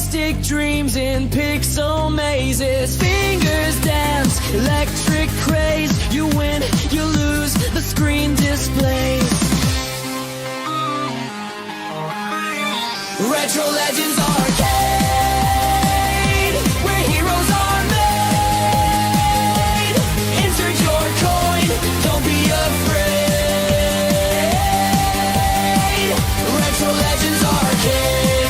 Plastic dreams in pixel mazes. Fingers dance, electric craze. You win, you lose, the screen displays. Retro Legends Arcade, where heroes are made. Insert your coin, don't be afraid. Retro Legends Arcade.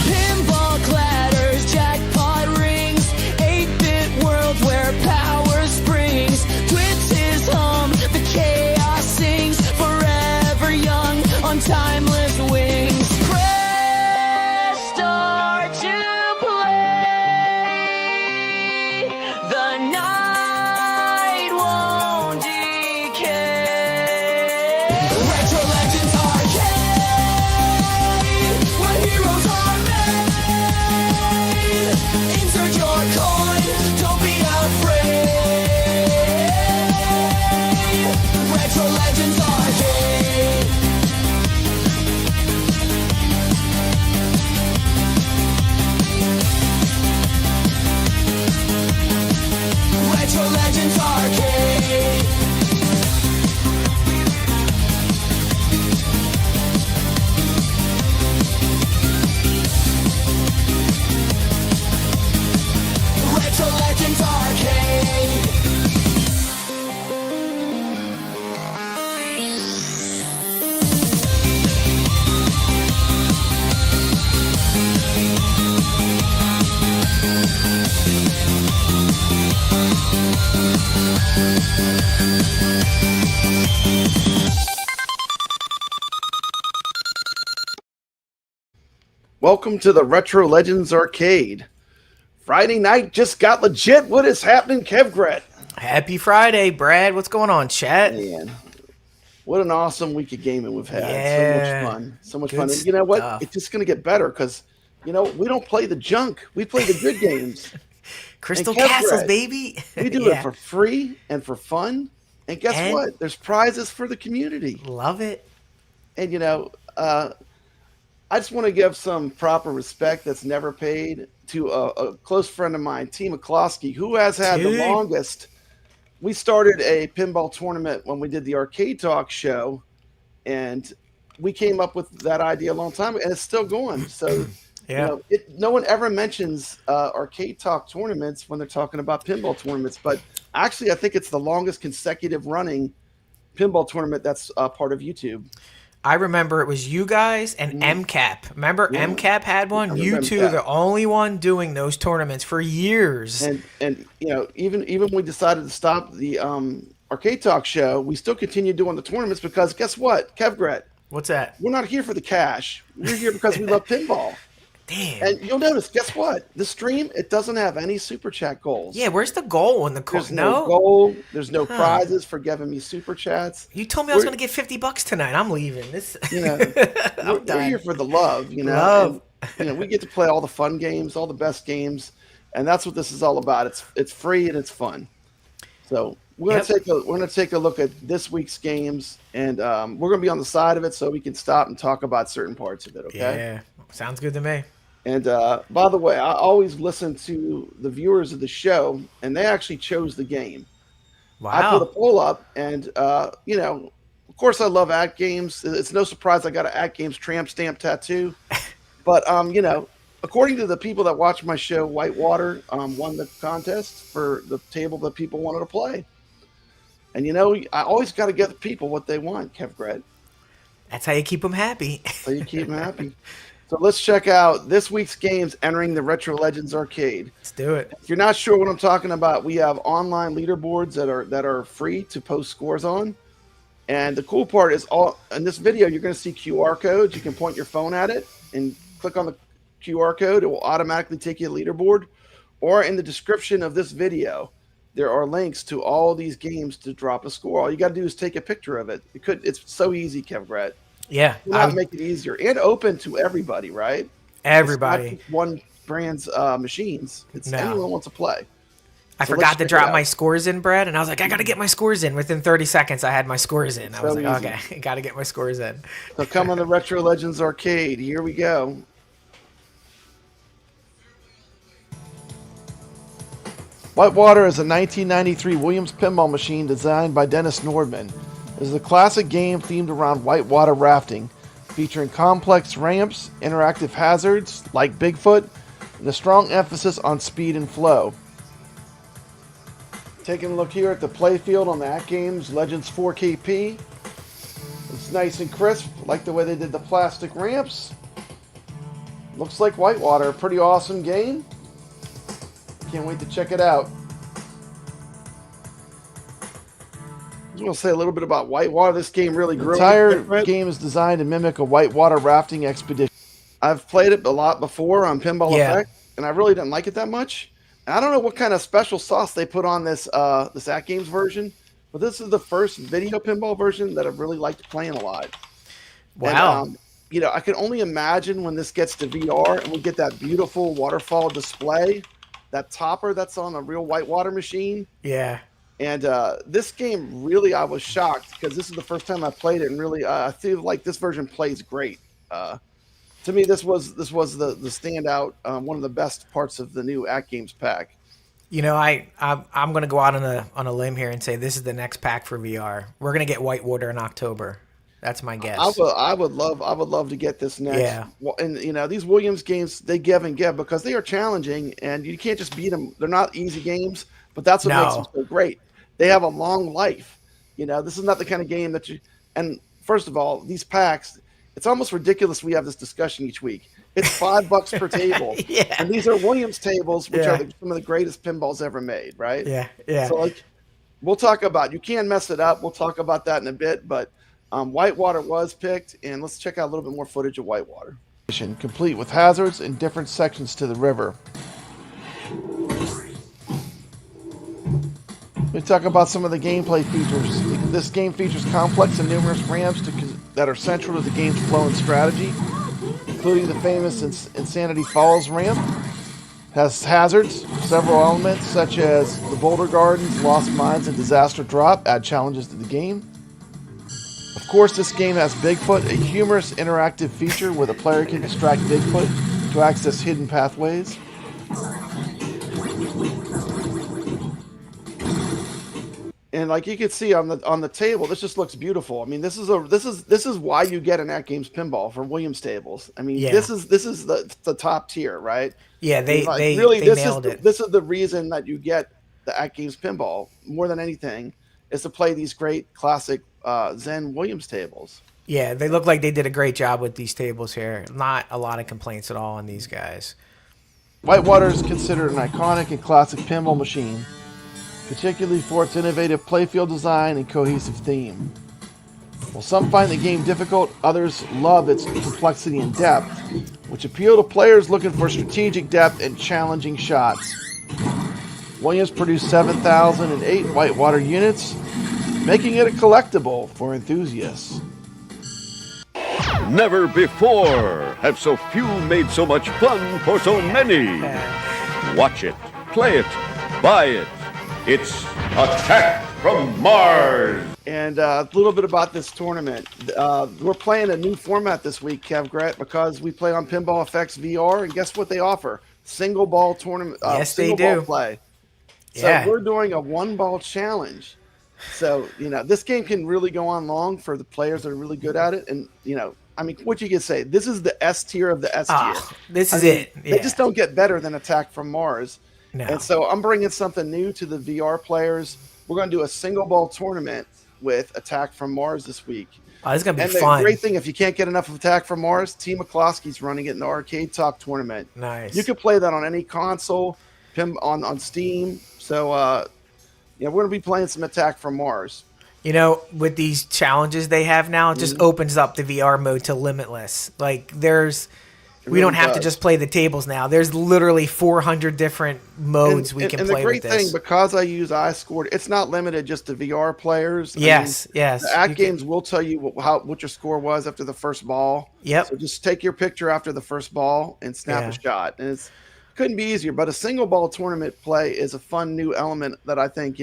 Pinball clatters, jackpot rings. 8-bit world where power springs. Twitches hum, the chaos sings. Forever young on timeless wings. Press start to play. The night won't decay. Retro Legends Arcade, where heroes are made. Insert your coin, don't be afraid. Retro Legends Arcade. Retro Legends Arcade. Retro Legends Arcade. Welcome to the Retro Legends Arcade. Friday night just got legit. What is happening, Kevgret? Happy Friday, Brad. What's going on, chat? Man, what an awesome week of gaming we've had. Yeah. So much fun. So much Good fun. And you know what? stuff. It's just going to get better because, we don't play the junk. We play the good games. Crystal Kevgret, Castles, baby. We do Yeah. it for free and for fun. And guess And- what? There's prizes for the community. Love it. And, I just want to give some proper respect that's never paid to a close friend of mine, T. McCloskey, who has had the Dude. longest. We started a pinball tournament when we did the Arcade Talk show, and we came up with that idea a long time ago, and it's still going. So, Yeah. no one ever mentions Arcade Talk tournaments when they're talking about pinball tournaments, but actually, I think it's the longest consecutive running pinball tournament that's part of YouTube. I remember it was you guys and MCAP. Remember Yeah. MCAP had one? I You remember two, that. the only one doing those tournaments for years. And even when we decided to stop the Arcade Talk show, we still continue doing the tournaments because guess what, Kevgret? What's that? We're not here for the cash. We're here because we love pinball. Damn. And you'll notice, guess what? The stream, it doesn't have any super chat goals. Yeah, where's the goal in the There's no goal. There's no prizes for giving me super chats. You told me I was going to get $50 tonight. I'm leaving. This. We're here for the love, Love. And, we get to play all the fun games, all the best games, and that's what this is all about. It's free and it's fun. So we're gonna take a look at this week's games, and we're gonna be on the side of it so we can stop and talk about certain parts of it. Okay. Yeah, sounds good to me. And by the way, I always listen to the viewers of the show, and they actually chose the game. I put a Wow. poll up, and of course, I love AtGames. It's no surprise I got an AtGames tramp stamp tattoo. But according to the people that watch my show, Whitewater won the contest for the table that people wanted to play. And I always got to give the people what they want, Kevgret. That's how you keep them happy. So you keep them happy. So let's check out this week's games entering the Retro Legends Arcade. Let's do it. If you're not sure what I'm talking about, we have online leaderboards that are free to post scores on. And the cool part is in this video, you're going to see QR codes. You can point your phone at it and click on the QR code. It will automatically take you to the leaderboard. Or in the description of this video, there are links to all these games to drop a score. All you got to do is take a picture of it. It's so easy, Kevgret. Yeah. Not make it easier and open to everybody, right? Everybody. It's not just one brand's machines. It's anyone wants to play. I forgot to drop my scores in, Brad, and I was like, I got to get my scores in. Within 30 seconds, I had my scores in. I was like, easy. okay, got to get my scores in. So come on the Retro Legends Arcade. Here we go. Whitewater is a 1993 Williams pinball machine designed by Dennis Nordman. It is a classic game themed around whitewater rafting, featuring complex ramps, interactive hazards like Bigfoot, and a strong emphasis on speed and flow. Taking a look here at the playfield on the AtGames Legends 4KP. It's nice and crisp, like the way they did the plastic ramps. Looks like Whitewater, a pretty awesome game. Can't wait to check it out. I just want to say a little bit about Whitewater. This game really grew. The entire game is designed to mimic a whitewater rafting expedition. I've played it a lot before on Pinball Effect, and I really didn't like it that much. And I don't know what kind of special sauce they put on this this AtGames version, but this is the first video pinball version that I've really liked playing a lot. Wow. And, you know, I can only imagine when this gets to VR and we get that beautiful waterfall display, that topper that's on a real whitewater machine. Yeah. And this game, really, I was shocked because this is the first time I played it, and really, I feel like this version plays great. To me, this was the standout, one of the best parts of the new AtGames pack. You know, I'm going to go out on a limb here and say this is the next pack for VR. We're going to get Whitewater in October. That's my guess. I would love to get this next. Yeah. And you know, these Williams games, they give and give because they are challenging, and you can't just beat them. They're not easy games, but that's what makes them so great. They have a long life. You know, this is not the kind of game that you. And first of all, these packs, it's almost ridiculous. We have this discussion each week. It's $5 per table, Yeah. And these are Williams tables, which are some of the greatest pinballs ever made, right? Yeah, yeah. So like, we'll talk about. You can mess it up. We'll talk about that in a bit, but. Whitewater was picked, and let's check out a little bit more footage of Whitewater. Complete with hazards and different sections to the river. We talk about some of the gameplay features. This game features complex and numerous ramps that are central to the game's flow and strategy, including the famous Insanity Falls ramp. Has hazards, several elements such as the Boulder Gardens, Lost Mines, and Disaster Drop add challenges to the game. Of course, this game has Bigfoot, a humorous interactive feature where the player can distract Bigfoot to access hidden pathways. And like you can see on the table, this just looks beautiful. I mean, this is why you get an AtGames pinball for Williams tables. I mean, this is the top tier, right? Yeah, they nailed it. This is the reason that you get the AtGames pinball more than anything, is to play these great classic Zen Williams tables. Yeah, they look like they did a great job with these tables here. Not a lot of complaints at all on these guys. Whitewater is considered an iconic and classic pinball machine, particularly for its innovative playfield design and cohesive theme. While some find the game difficult, others love its complexity and depth, which appeal to players looking for strategic depth and challenging shots. Williams produced 7,008 Whitewater units, making it a collectible for enthusiasts. Never before have so few made so much fun for so many. Watch it, play it, buy it. It's Attack from Mars. And a little bit about this tournament. We're playing a new format this week, Kev Gret, because we play on Pinball Effects VR, and guess what they offer? Single ball tournament. Yes, single they do. Ball play. So Yeah. we're doing a one ball challenge. So, you know, this game can really go on long for the players that are really good at it. And, you know, I mean, what you can say, this is the S tier of the S tier. This is it. They just don't get better than Attack from Mars. No. And so I'm bringing something new to the VR players. We're going to do a single ball tournament with Attack from Mars this week. Oh, this is going to be And fun. the great thing, if you can't get enough of Attack from Mars, T. McCloskey's running it in the Arcade Talk tournament. Nice. You can play that on any console, on Steam. So, yeah, we're going to be playing some Attack from Mars. You know, with these challenges they have now, it just opens up the VR mode to limitless. Like, we don't have to just play the tables now. There's literally 400 different modes we can play with this. And the great thing, because I use iScored, it's not limited just to VR players. Yes. The AtGames will tell you what your score was after the first ball. Yep. So just take your picture after the first ball and snap a shot. And couldn't be easier. But a single ball tournament play is a fun new element that I think,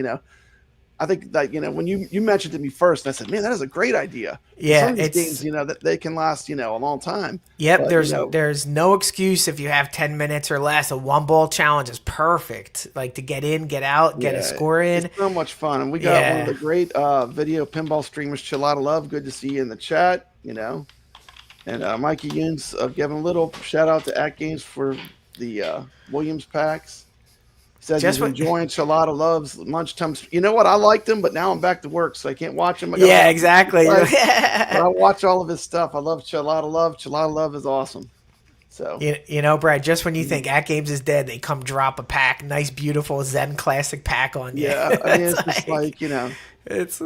I think that, when you mentioned it to me first, I said, man, that is a great idea. Yeah, some of these games, that they can last, a long time. Yep, But, there's no excuse if you have 10 minutes or less. A one ball challenge is perfect, like to get in, get out, get a score in. It's so much fun, and we got one of the great video pinball streamers, Chilada Love. Good to see you in the chat, and Mikey Yunes giving a little shout out to AtGames for the Williams packs. Says he's enjoying Chilada Love's lunchtime. You know what? I liked him, but now I'm back to work, so I can't watch him. Exactly. But I watch all of his stuff. I love Chilada Love. Chilada Love is awesome. So Brad, just when you think AtGames is dead, they come drop a pack, nice, beautiful Zen Classic pack on you. Yeah, I mean, it's just like, it's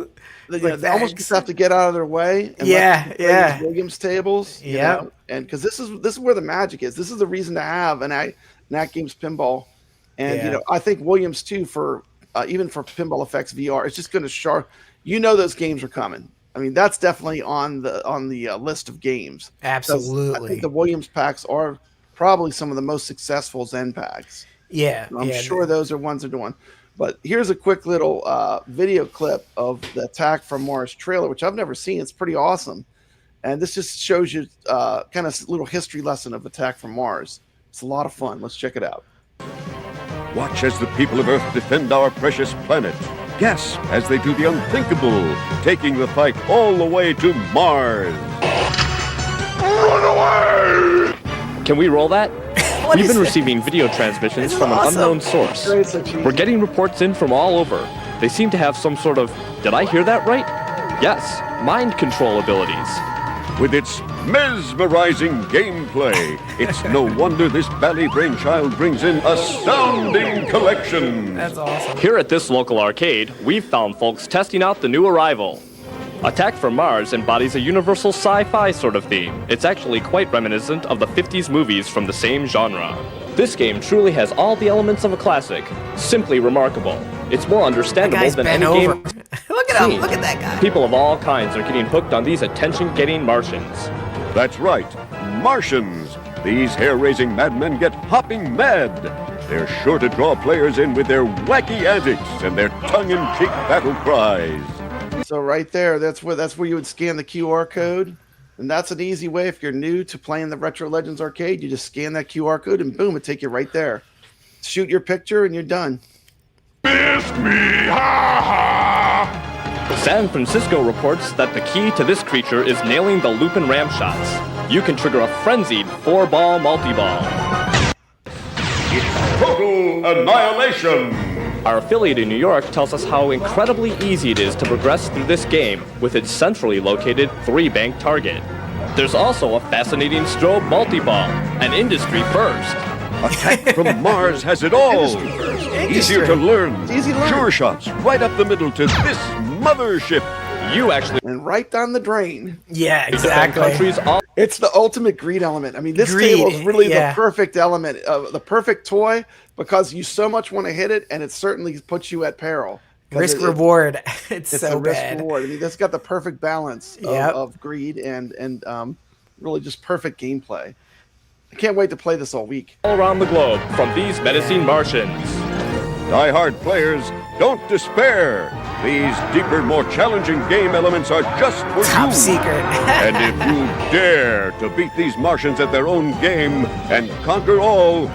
they almost just have to get out of their way. And let them play these Williams tables. And because this is where the magic is. This is the reason to have an AtGames pinball. And I think Williams too, for even for Pinball Effects VR, it's just going to sharp. Those games are coming. I mean, that's definitely on the list of games. Absolutely. I think the Williams packs are probably some of the most successful Zen packs. Yeah, I'm sure those are ones they're doing. But here's a quick little video clip of the Attack from Mars trailer, which I've never seen. It's pretty awesome, and this just shows you kind of a little history lesson of Attack from Mars. It's a lot of fun. Let's check it out. Watch as the people of Earth defend our precious planet. Gasp as they do the unthinkable, taking the fight all the way to Mars. Run away! Can we roll that? We've been receiving video transmissions from an unknown source. We're getting reports in from all over. They seem to have some sort of, did I hear that right? Yes, mind control abilities. With its mesmerizing gameplay, it's no wonder this bally brainchild brings in astounding collections. That's awesome. Here at this local arcade, we've found folks testing out the new arrival. Attack from Mars embodies a universal sci-fi sort of theme. It's actually quite reminiscent of the 50s movies from the same genre. This game truly has all the elements of a classic. Simply remarkable. It's more understandable than any game. Look at him. Look at that guy. People of all kinds are getting hooked on these attention-getting Martians. That's right, Martians. These hair-raising madmen get hopping mad. They're sure to draw players in with their wacky antics and their tongue-in-cheek battle cries. So right there, that's where you would scan the QR code. And that's an easy way if you're new to playing the Retro Legends arcade. You just scan that QR code and boom, it take you right there. Shoot your picture and you're done. Missed me, ha ha! San Francisco reports that the key to this creature is nailing the loop and ram shots. You can trigger a frenzied 4-ball multi-ball. It's total annihilation! Our affiliate in New York tells us how incredibly easy it is to progress through this game with its centrally located 3-bank target. There's also a fascinating strobe multi-ball, an industry first. Attack from Mars has it all. Easier to learn. Sure shots right up the middle to this mothership. You actually and right down the drain. Yeah, exactly. It's the ultimate greed element. I mean, this table is really the perfect element, the perfect toy, because you so much want to hit it, and it certainly puts you at peril. Risk reward. It's so a risk bad. reward. I mean, that's got the perfect balance of greed and really just perfect gameplay. I can't wait to play this all week. All around the globe from these menacing Martians. Die-hard players, don't despair. These deeper, more challenging game elements are just for Top you. secret. And if you dare to beat these Martians at their own game and conquer all, you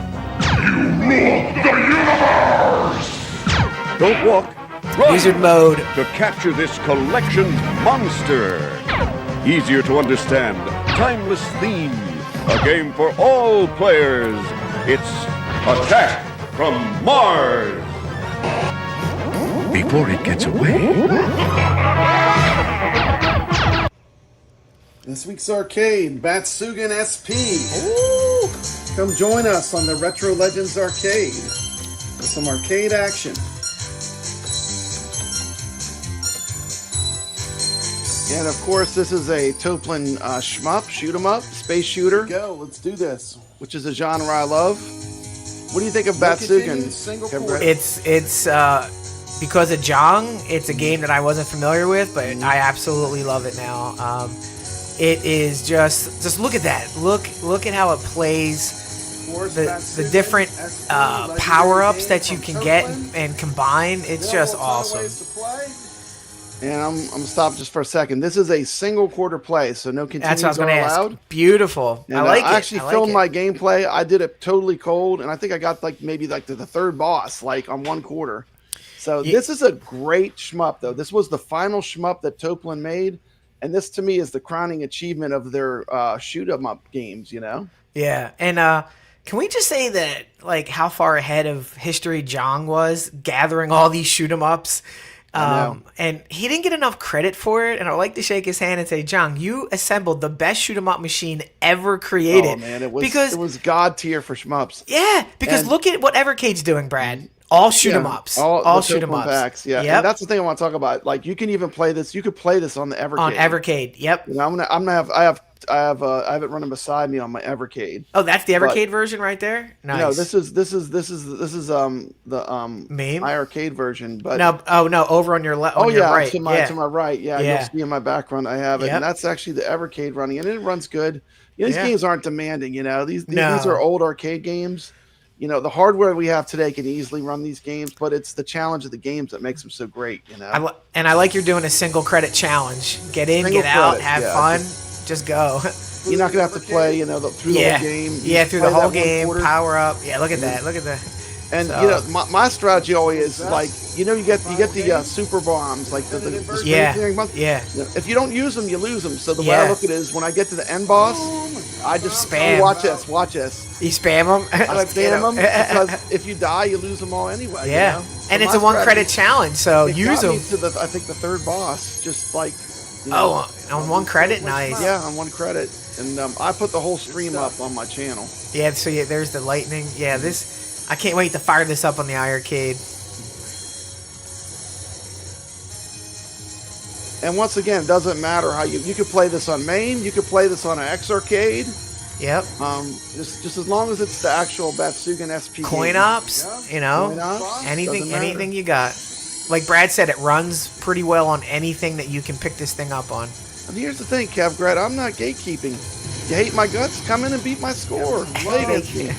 rule the universe! Don't walk, run! Wizard mode. To capture this collection's monster. Easier to understand, timeless theme. A game for all players. It's Attack from Mars. Before it gets away. This week's arcade, Batsugun SP. Ooh. Come join us on the Retro Legends arcade with some arcade action. And of course, this is a Toaplan shmup, shootemup, space shooter. Go, let's do this. Which is a genre I love. What do you think of Batsugun? It's because of Jong, it's a game that I wasn't familiar with, but I absolutely love it now. It is just look at that. Look at how it plays the different power-ups that you can get and combine. It's just awesome. And I'm gonna stop just for a second. This is a single quarter play, so no continues That's what I was going to allowed. ask. Beautiful. And, I like it. I actually filmed my gameplay. I did it totally cold, and I think I got maybe the third boss on one quarter. So this is a great shmup, though. This was the final shmup that TOPLAN made, and this to me is the crowning achievement of their shoot-em-up games. Yeah, and can we just say that how far ahead of history Jong was gathering all these shoot-em-ups? And he didn't get enough credit for it, and I'd like to shake his hand and say, Jong, you assembled the best shoot-em-up machine ever created. Oh man, it was god tier for shmups. Yeah, because look at what Evercade's doing, Brad. All shoot-em-ups. All shoot-em-ups. Yeah, yep. And that's the thing I want to talk about. You can even play this. You could play this on the Evercade. On Evercade, yep. I have it running beside me on my Evercade. Oh, that's the Evercade version right there. Nice. No, this is the Meme? iArcade version. But no, over on your left. Oh your yeah, right. to my right. Yeah, you'll see in my background I have it, Yep. and that's actually the Evercade running, and it runs good. These games aren't demanding. These No. are old arcade games. The hardware we have today can easily run these games, but it's the challenge of the games that makes them so great. And I like you're doing a single credit challenge. Get in, Single get out, credit, have yeah. fun, just go. You're not gonna have to play, through the whole game. You Yeah, just through play the whole that one game, quarter. power up. Yeah, look at that. Look at that. And So- my strategy always is you get the super bombs, like the Yeah, spring bombs. yeah. If you don't use them, you lose them. So the way I look at it is, when I get to the end boss, I just Spam. watch this. You spam them. I spam them because if you die, you lose them all anyway. Yeah, So and it's my a one strategy- credit challenge, so it use got me them. to I think the third boss, just Oh, on one credit, nice. yeah, on one credit, and I put the whole stream up on my channel. Yeah, so there's the lightning. Yeah, I can't wait to fire this up on the iArcade. And once again, it doesn't matter how you could play this on main, you could play this on an X arcade. Yep. Just as long as it's the actual Batsugun SP Coin game. ops, Coin ops, anything doesn't matter. anything you got. Like Brad said, it runs pretty well on anything that you can pick this thing up on. And here's the thing, Kev Gret, I'm not gatekeeping. You hate my guts? Come in and beat my score. Play against me.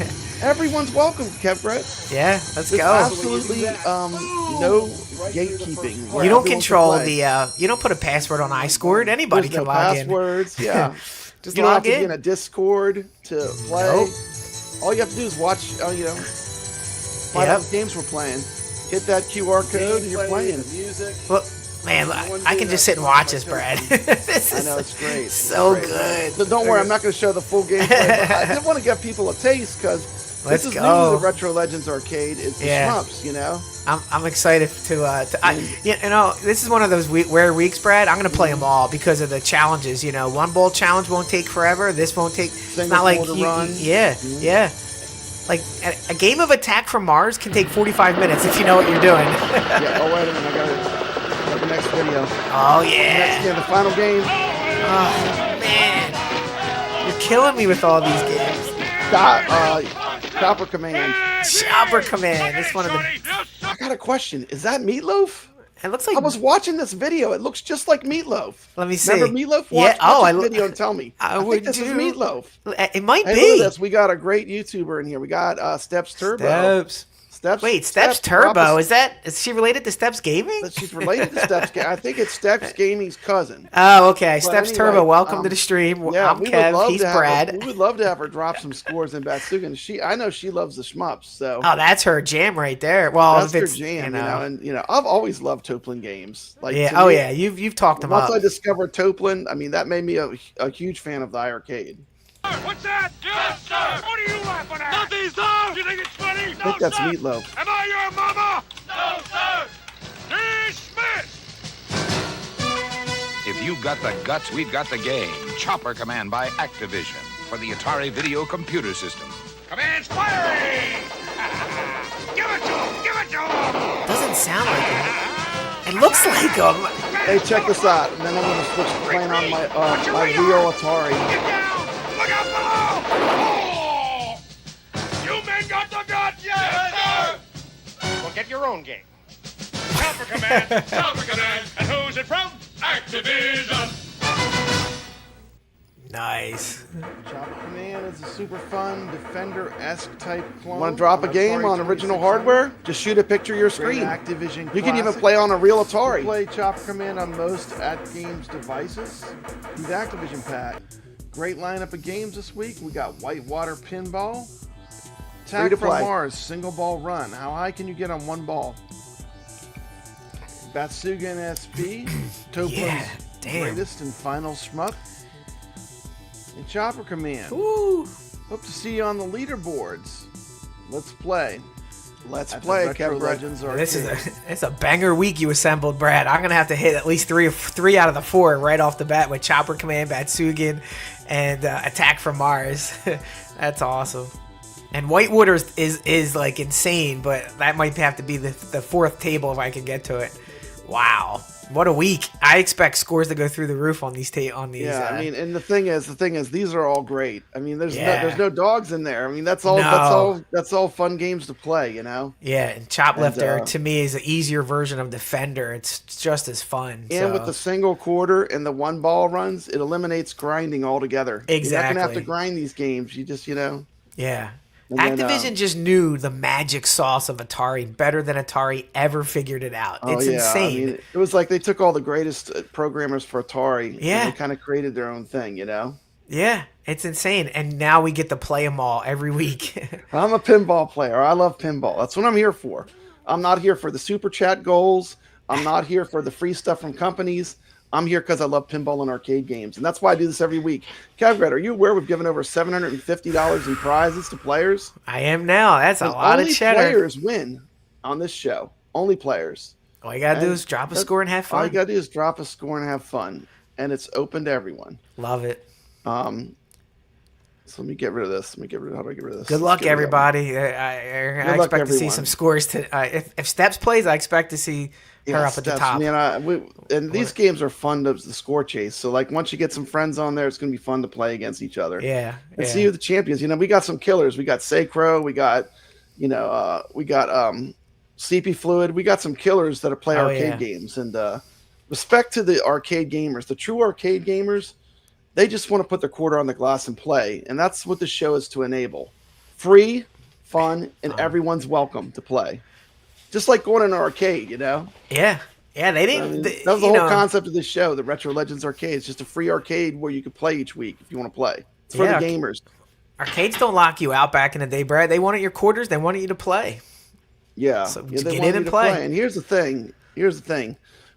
Everyone's welcome, Kev Gret. Yeah, let's There's go. absolutely no gatekeeping. You don't control you don't put a password on iScored. Anybody There's can no log in. passwords, yeah. Just You don't have log to be in. in a Discord to play. Nope. All you have to do is watch, find Yep. out what games we're playing. Hit that QR code and you're playing. Well, man, I can just sit and watch this, Brad. This I is know, it's great. so It's great. good. So don't worry, I'm not going to show the full gameplay. But I did want to give people a taste because Let's this is go. new to the Retro Legends arcade. It's the Yeah. shmups, I'm excited this is one of those rare weeks, Brad. I'm gonna play them all because of the challenges. One ball challenge won't take forever. This won't take. It's not like quarter run. yeah. Like a game of Attack from Mars can take 45 minutes if you know what you're doing. Yeah. Oh wait a minute, I got the next video. Oh yeah. Yeah, the final game. Oh man, you're killing me with all these games. Chopper Command. Chopper Command. It's one of the. I got a question. Is that MeatLoaf? It looks like. I was watching this video. It looks just like MeatLoaf. Let me see. Remember MeatLoaf? Yeah. Watch this video and tell me. I think would this is do. MeatLoaf. It might Hey, be. look at this. We got a great YouTuber in here. We got Steps Turbo. Wait, Steps Turbo. Is she related to Steps Gaming? She's related to Steps. I think it's Steps Gaming's cousin. Oh, okay. But Steps anyway, Turbo, welcome to the stream. Yeah, I'm Kev. He's Brad. We would love to have her drop some scores in Batsugun. I know she loves the shmups. So Oh, that's her jam right there. Well, that's if her it's jam. And I've always loved Toaplan games. Like, yeah. to Oh me, yeah. You've talked them up. Once I discovered Toaplan, that made me a huge fan of the arcade. What's that? Yes, sir! What are you laughing at? Nothing, sir! You think it's funny? I think that's MeatLoaf. Am I your mama? No, sir! Dismissed! If you've got the guts, we've got the game. Chopper Command by Activision for the Atari Video Computer System. Command's firing! Give it to him! Give it to him! Doesn't sound like him. It looks like him. Hey, check this out. And then I'm going to switch to playing on my real Atari. Get down! Look out below! Oh! You men got the guts? Yes, sir! Well, get your own game. Chopper Command! Chopper Command! And who's it from? Activision! Nice. Chopper Command is a super fun Defender-esque type clone. Want to drop a game on original hardware? Just shoot a picture of your screen. Activision you can even play on a real Atari. Play Chopper Command on most AtGames devices. Use Activision pack. Great lineup of games this week. We got Whitewater Pinball. Attack from Mars, single ball run. How high can you get on one ball? Batsugun SP, Toaplan's greatest and final shmup. And Chopper Command. Woo. Hope to see you on the leaderboards. Let's play. Let's At play, the Retro Kev Legends Arcade. This is it's a banger week you assembled, Brad. I'm gonna have to hit at least three out of the 4 right off the bat with Chopper Command, Batsugun, and Attack from Mars. That's awesome. And Whitewater is like insane, but that might have to be the 4th table if I can get to it. Wow, what a week! I expect scores to go through the roof on these. Yeah, I mean, and the thing is, these are all great. I mean, there's no dogs in there. I mean, that's all fun games to play, you know. Yeah, and Choplifter to me is an easier version of Defender. It's just as fun. And with the single quarter and the one ball runs, it eliminates grinding altogether. Exactly. You're not gonna have to grind these games. You just, Yeah. And Activision just knew the magic sauce of Atari better than Atari ever figured it out. It's insane. I mean, it was like they took all the greatest programmers for Atari and they kind of created their own thing, Yeah, it's insane. And now we get to play them all every week. I'm a pinball player. I love pinball. That's what I'm here for. I'm not here for the super chat goals. I'm not here for the free stuff from companies. I'm here because I love pinball and arcade games, and that's why I do this every week. Kevgrad, are you aware we've given over $750 in prizes to players? I am now. That's a lot of cheddar. Only players win on this show. Only players. All you got to do is drop a score and have fun. All you got to do is drop a score and have fun, and it's open to everyone. Love it. So let me get rid of this. How do I get rid of this? Good luck, everybody. I expect to see some scores. If Steps plays, I expect to see her up at the top. Man, these games are fun to the score chase. So, like, once you get some friends on there, it's going to be fun to play against each other. Yeah. And see who the champions. We got some killers. We got Sacro. We got, CP Fluid. We got some killers that play arcade games. And respect to the arcade gamers. The true arcade gamers, they just want to put their quarter on the glass and play. And that's what this show is to enable. Free, fun, and everyone's welcome to play. Just like going in an arcade, Yeah. Yeah, they didn't. that was the whole concept of this show, the Retro Legends Arcade. It's just a free arcade where you can play each week if you want to play. It's for the gamers. Arcades don't lock you out back in the day, Brad. They wanted your quarters. They wanted you to play. Yeah. So they get want in you and to play. And here's the thing.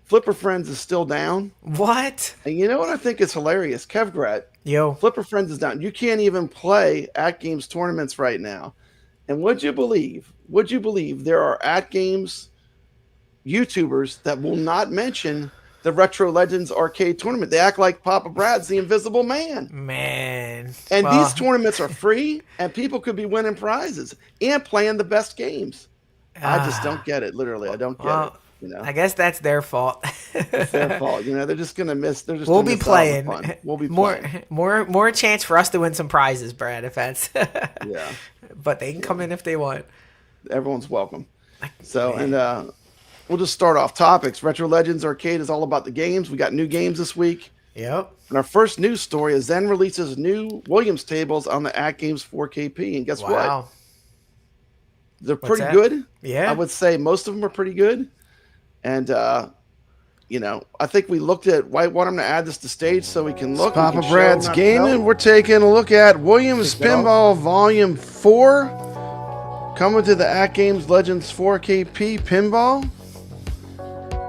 Flipper Friends is still down. What? And you know what I think is hilarious? Kevgrat. Yo. Flipper Friends is down. You can't even play AtGames tournaments right now. And would you believe there are AtGames YouTubers that will not mention the Retro Legends Arcade Tournament? They act like Papa Brad's the Invisible Man. Man. And these tournaments are free, and people could be winning prizes and playing the best games. I just don't get it. Literally, I don't get it. I guess that's their fault. It's their fault. They're just gonna miss. We'll be playing. We'll be playing. More chance for us to win some prizes, Brad. If that's yeah. But they can come in if they want. Everyone's welcome. So we'll just start off topics. Retro Legends Arcade is all about the games. We got new games this week. Yep. And our first news story is Zen releases new Williams tables on the AtGames 4KP. And guess what? They're pretty good. Yeah. I would say most of them are pretty good. And, I think we looked at Whitewater. I'm going to add this to stage so we can look. Papa Brad's Gaming. We're taking a look at Williams Pinball Volume 4. Coming to the AtGames Legends 4KP Pinball.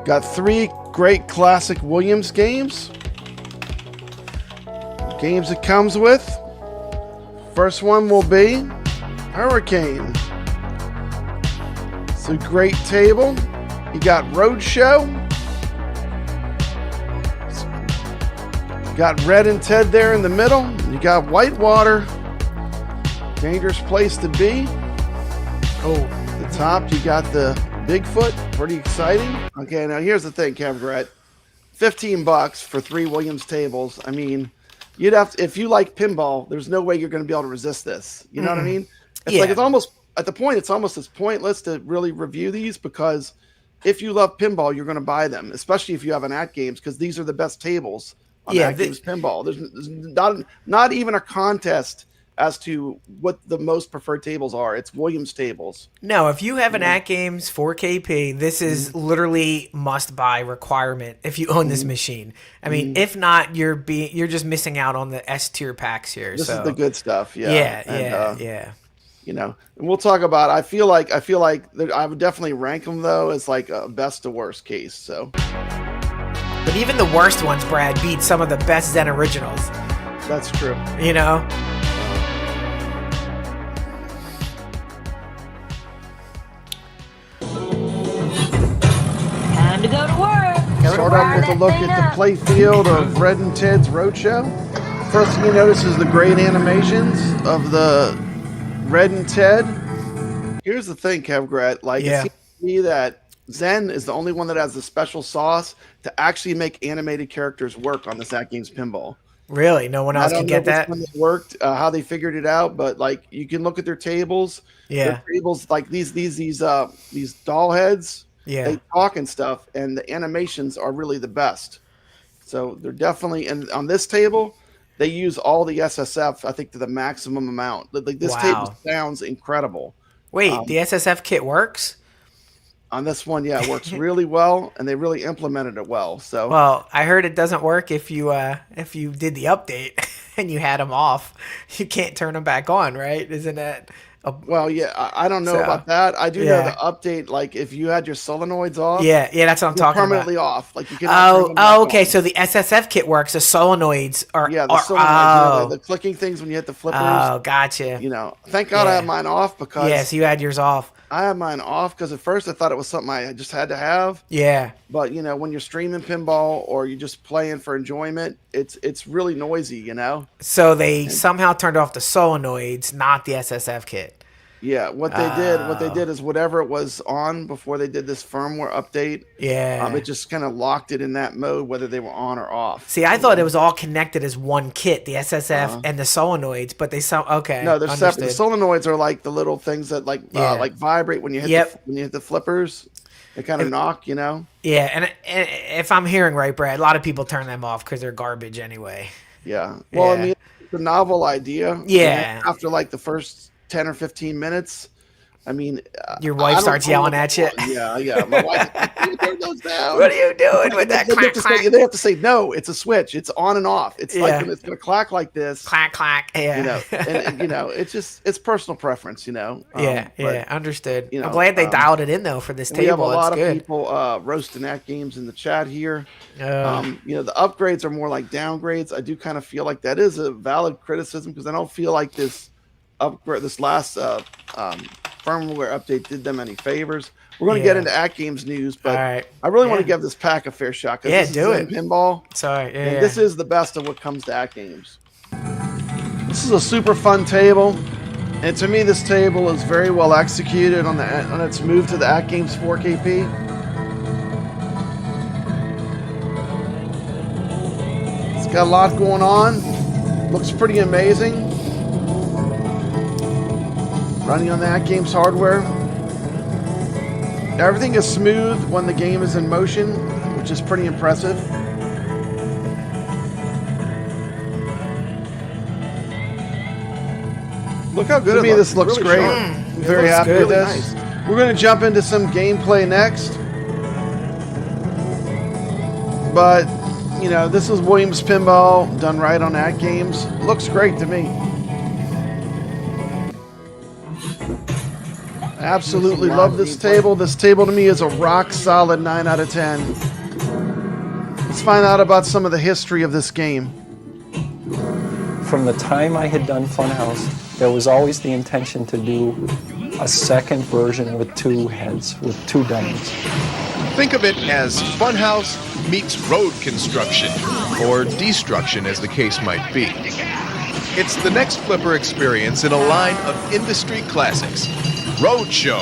Got 3 great classic Williams games. Games it comes with. First one will be Hurricane. It's a great table. You got Roadshow. You got Red and Ted there in the middle. You got Whitewater. Dangerous place to be. At the top, you got the Bigfoot. Pretty exciting. Okay, now here's the thing, Kevgrat. $15 for 3 Williams tables. I mean, you'd have to, if you like pinball, there's no way you're going to be able to resist this. You know what I mean? It's like it's almost at the point. It's almost as pointless to really review these because if you love pinball, you're going to buy them, especially if you have an AtGames because these are the best tables on AtGames Pinball. There's not even a contest as to what the most preferred tables are. It's Williams tables. No, if you have an AtGames 4KP, this is literally must-buy requirement if you own this machine. I mean, if not, you're just missing out on the S tier packs here. This is the good stuff. Yeah. Yeah. You know, and we'll talk about. I feel like I would definitely rank them though as like a best to worst case. So, but even the worst ones, Brad, beat some of the best Zen originals. That's true. You know. Time to go to work. Start off with a look at the play field of Red and Ted's Roadshow. First thing you notice is the great animations of the Red and Ted. Here's the thing, Kevgrat. Like, it seems to me that Zen is the only one that has the special sauce to actually make animated characters work on this AtGames Pinball. Really? No one else can get that? I don't know which one worked, how they figured it out, but like you can look at their tables. Yeah. Their tables, like these doll heads. Yeah. They talk and stuff, and the animations are really the best. So they're definitely, and on this table, they use all the SSF, I think, to the maximum amount. Like this table sounds incredible. Wait, the SSF kit works? On this one, yeah, it works really well, and they really implemented it well. So, well, I heard it doesn't work if you did the update and you had them off. You can't turn them back on, right? Isn't that? Well, yeah, I don't know about that. I do know the update. Like if you had your solenoids off, yeah, that's what I'm talking permanently about. Off. Like you can. Okay. On. So the SSF kit works. The solenoids are. Yeah, the solenoids. The clicking things when you hit the flippers. Oh, gotcha. You know, thank God I have mine off because. Yes, you had yours off. I had mine off because at first I thought it was something I just had to have. Yeah. But you know, when you're streaming pinball or you're just playing for enjoyment, it's really noisy. You know. So they somehow turned off the solenoids, not the SSF kit. Yeah, what they did is whatever it was on before they did this firmware update. Yeah, it just kind of locked it in that mode, whether they were on or off. See, I thought it was all connected as one kit, the SSF and the solenoids, but they sound okay. No, they're separate. The solenoids are like the little things that like vibrate when you hit when you hit the flippers. They kind of knock, you know. Yeah, and if I'm hearing right, Brad, a lot of people turn them off because they're garbage anyway. Yeah. Well, I mean, it's a novel idea. Yeah. After like the first 10 or 15 minutes, I mean, your wife starts yelling at you. Yeah. My wife, turn those down. What are you doing with that? They have to say no. It's a switch. It's on and off. It's like it's gonna clack like this. Clack. Yeah. You know, and you know, it's personal preference. You know. Understood. You know, I'm glad they dialed it in though for this table. We have a lot of people roasting AtGames in the chat here. You know, the upgrades are more like downgrades. I do kind of feel like that is a valid criticism because I don't feel like this last firmware update did them any favors. We're going to get into AtGames news, but I really want to give this pack a fair shot. Yeah, do it. Pinball. Sorry. This is the best of what comes to AtGames. This is a super fun table, and to me, this table is very well executed on its move to the AtGames 4KP. It's got a lot going on. Looks pretty amazing. Running on the AtGames hardware. Everything is smooth when the game is in motion, which is pretty impressive. Look how good to me this looks really great. I'm very happy with this. Nice. We're going to jump into some gameplay next. But, you know, this is Williams Pinball done right on AtGames. Looks great to me. Absolutely love this table. This table to me is a rock solid 9 out of 10. Let's find out about some of the history of this game. From the time I had done Funhouse, there was always the intention to do a second version with 2 heads, with 2 dummies. Think of it as Funhouse meets road construction, or destruction as the case might be. It's the next flipper experience in a line of industry classics. Roadshow.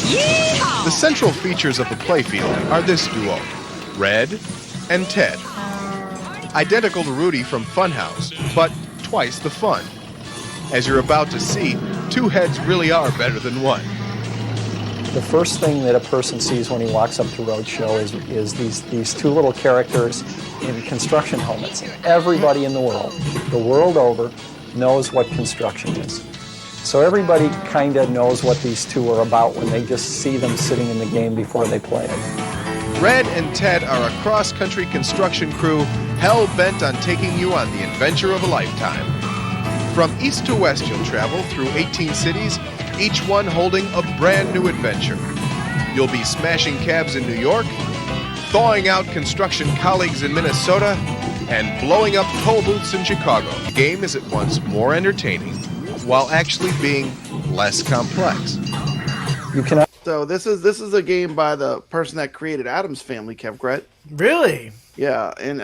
Yeehaw! The central features of the playfield are this duo, Red and Ted. Identical to Rudy from Funhouse, but twice the fun. As you're about to see, 2 heads really are better than 1. the first thing that a person sees when he walks up to Roadshow is these two little characters in construction helmets. Everybody in the world over, knows what construction is. So everybody kind of knows what these two are about when they just see them sitting in the game before they play it. Red and Ted are a cross-country construction crew hell-bent on taking you on the adventure of a lifetime. From east to west you'll travel through 18 cities, each one holding a brand new adventure. You'll be smashing cabs in New York, thawing out construction colleagues in Minnesota, and blowing up toll booths in Chicago. The game is at once more entertaining while actually being less complex. You cannot. So this is a game by the person that created Addams Family, Kev Gret. Really? Yeah, and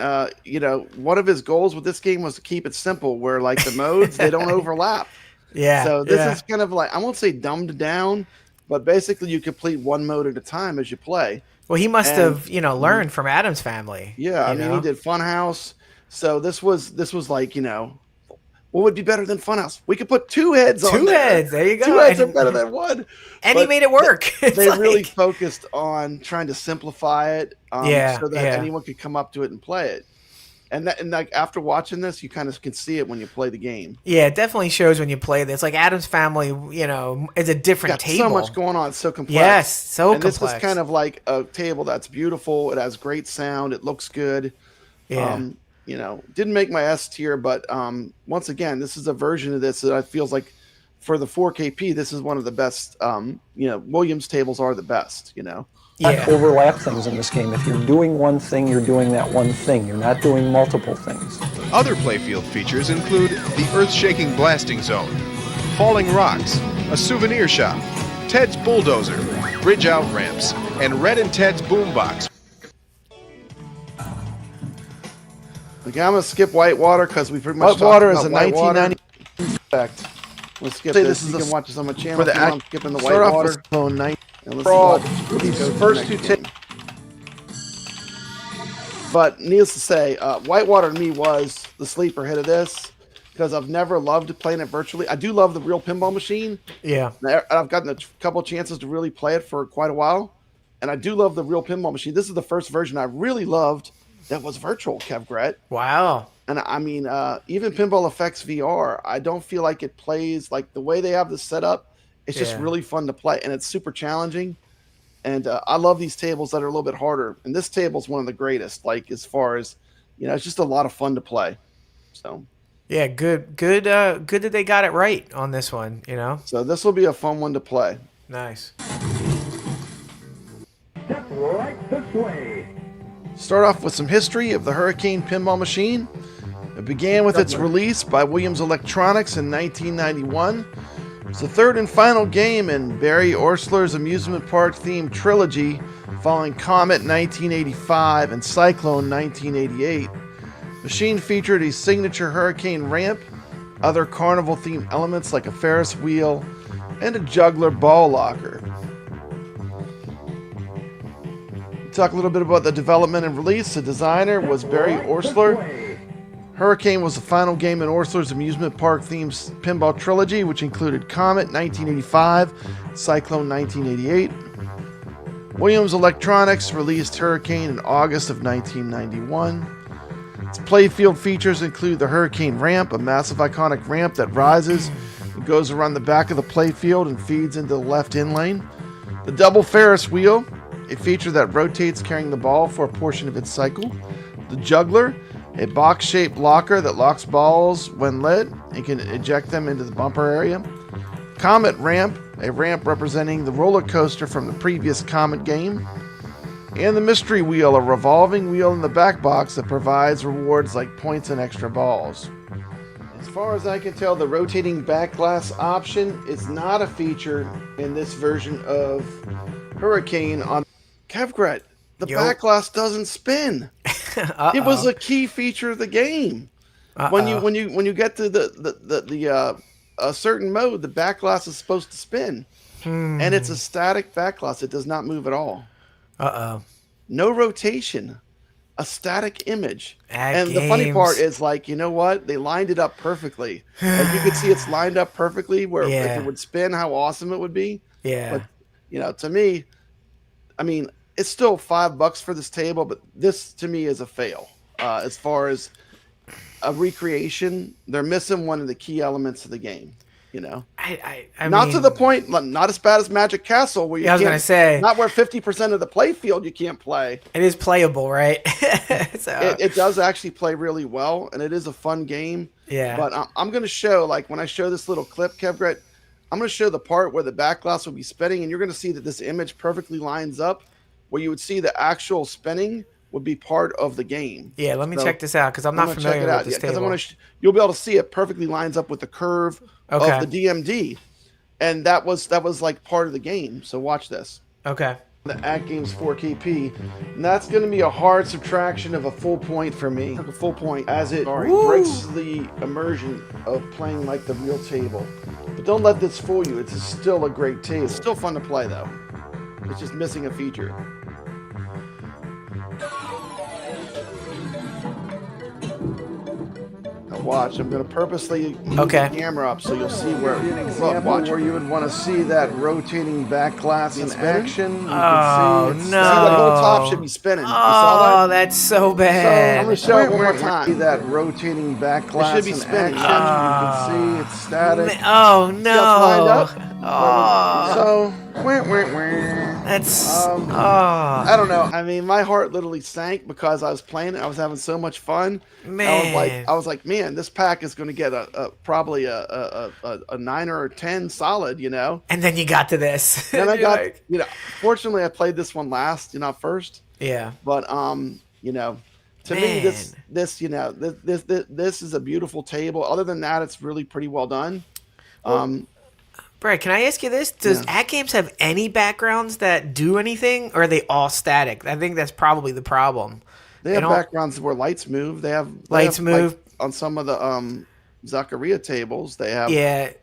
one of his goals with this game was to keep it simple, where like the modes they don't overlap. Yeah. So this is kind of like, I won't say dumbed down, but basically you complete one mode at a time as you play. Well, he must have learned from Addams Family. Yeah, I mean he did Funhouse. So this was like, what would be better than Funhouse? We could put two heads on Two heads, there you go. 2 heads are better than one. And he made it work. They really focused on trying to simplify it so that anyone could come up to it and play it. And like after watching this, you kind of can see it when you play the game. Yeah, it definitely shows when you play this. Like Addams Family, is a different table. So much going on. It's so complex. Yes, so complex. This is kind of like a table that's beautiful. It has great sound. It looks good. Yeah. Didn't make my S tier, but once again, this is a version of this that I feels like for the 4KP, this is one of the best. Williams tables are the best. Overlap things in this game. If you're doing one thing, you're doing that one thing. You're not doing multiple things. Other playfield features include the earth-shaking blasting zone, falling rocks, a souvenir shop, Ted's bulldozer, bridge out ramps, and Red and Ted's boombox. Okay, I'm gonna skip Whitewater because we pretty much Whitewater talked is about a Whitewater. 1990 effect. We'll skip Say this. this is You a can watch this on my channel. for the I'm act- skipping the start off Whitewater. with phone 9. And let's For all see what- these go to the first next two game. tapes. But needless to say, Whitewater to me was the sleeper hit of this because I've never loved playing it virtually. I do love the real pinball machine. Yeah. I've gotten a couple chances to really play it for quite a while, and I do love the real pinball machine. This is the first version I really loved that was virtual, Kev Gret. Wow. And I mean, even Pinball Effects VR, I don't feel like it plays like the way they have this set up. It's just really fun to play, and it's super challenging. And I love these tables that are a little bit harder. And this table is one of the greatest. Like as far as it's just a lot of fun to play. So yeah, good that they got it right on this one. So this will be a fun one to play. Nice. Step right this way. Start off with some history of the Hurricane pinball machine. It began with its release by Williams Electronics in 1991. It's the third and final game in Barry Orsler's amusement park themed trilogy, following Comet 1985 and Cyclone 1988. Machine featured a signature Hurricane ramp, other carnival themed elements like a Ferris wheel, and a juggler ball locker. Talk a little bit about the development and release. The designer was Barry Orsler. Hurricane was the final game in Orsler's amusement park themed pinball trilogy, which included Comet 1985, Cyclone 1988. Williams Electronics released Hurricane in August of 1991. Its playfield features include the Hurricane ramp, a massive iconic ramp that rises and goes around the back of the playfield and feeds into the left in lane. The double Ferris wheel, a feature that rotates carrying the ball for a portion of its cycle. The juggler, a box-shaped locker that locks balls when lit and can eject them into the bumper area. Comet ramp, a ramp representing the roller coaster from the previous Comet game. And the mystery wheel, a revolving wheel in the back box that provides rewards like points and extra balls. As far as I can tell, the rotating back glass option is not a feature in this version of Hurricane on Kev Gret. The back glass doesn't spin. It was a key feature of the game. When you get to the a certain mode, the back glass is supposed to spin, and it's a static back glass. It does not move at all. No rotation, a static image. And the funny part is, like, you know what? They lined it up perfectly. Like you could see it's lined up perfectly. Where if it would spin, how awesome it would be. Yeah. But To me, I mean, it's still $5 for this table, but this to me is a fail. As far as a recreation, they're missing one of the key elements of the game. I not mean, to the point, not as bad as Magic Castle, where you I was gonna say, not where 50% of the play field you can't play. It is playable, right? So. It does actually play really well, and it is a fun game. Yeah. But I'm going to show, like when I show this little clip, Kevgret, I'm going to show the part where the back glass will be spinning, and you're going to see that this image perfectly lines up, where you would see the actual spinning would be part of the game. Yeah, let me check this out because I'm not familiar with this table. You'll be able to see it perfectly lines up with the curve of the DMD, and that was like part of the game. So watch this. Okay. The AtGames 4KP, and that's going to be a hard subtraction of a full point for me. A full point as it breaks the immersion of playing like the real table. But don't let this fool you. It's still a great table. It's still fun to play though. It's just missing a feature. Watch, I'm going to purposely move the camera up so you'll see where where you would want to see that rotating back glass in action. You no. See the whole top should be spinning. Oh, you saw that? That's so bad. So I'm going to show it one more time. See that rotating back glass it should be spinning. You can see it's static. Oh, no. So, that's I don't know. I mean, my heart literally sank because I was playing it. I was having so much fun. Man, I was like, man, this pack is going to get probably a 9 or a 10 solid, And then you got to this. And I got, fortunately, I played this one last, first. Yeah. But to me, this is a beautiful table. Other than that, it's really pretty well done. Brad, can I ask you this? Does AtGames have any backgrounds that do anything, or are they all static? I think that's probably the problem. They have backgrounds where lights move. They have move like, on some of the Zaccaria tables. They have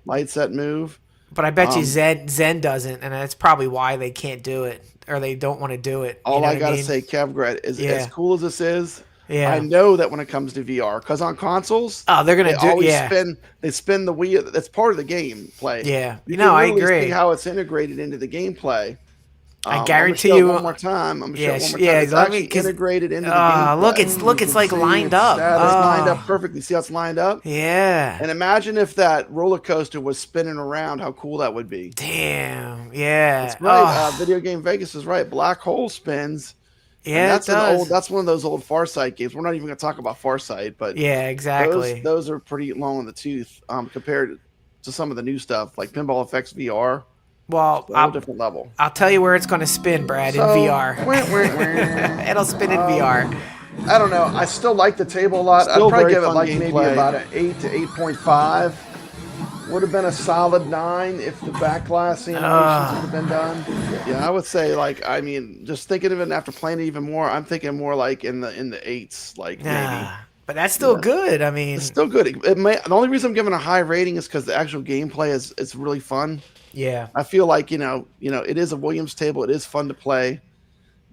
lights that move. But I bet you Zen doesn't, and that's probably why they can't do it, or they don't want to do it. All I gotta say, Kevgret, is as cool as this is. Yeah. I know that when it comes to VR, because on consoles, they're gonna they spin the wheel. That's part of the gameplay. Yeah, I agree. See how it's integrated into the gameplay. I guarantee you. One more time. I'm gonna show it one more time. It's actually integrated into the gameplay. Look, it's like lined up. It's lined up perfectly. See how it's lined up? Yeah. And imagine if that roller coaster was spinning around. How cool that would be. Damn. Yeah. That's right. Video Game Vegas is right. Black hole spins. Yeah, that's one of those old Farsight games. We're not even going to talk about Farsight, but yeah, exactly. Those are pretty long in the tooth compared to some of the new stuff like Pinball Effects VR. Well, a whole different level. I'll tell you where it's going to spin, Brad, in VR. It'll spin in VR. I don't know. I still like the table a lot. I'd probably give it like maybe about an 8 to 8.5. Would have been a solid 9 if the back glass animations would have been done. Yeah, I would say just thinking of it after playing it even more, I'm thinking more like in the 8s, maybe. But that's still good. I mean, it's still good. The only reason I'm giving a high rating is because the actual gameplay is really fun. Yeah, I feel like it is a Williams table. It is fun to play.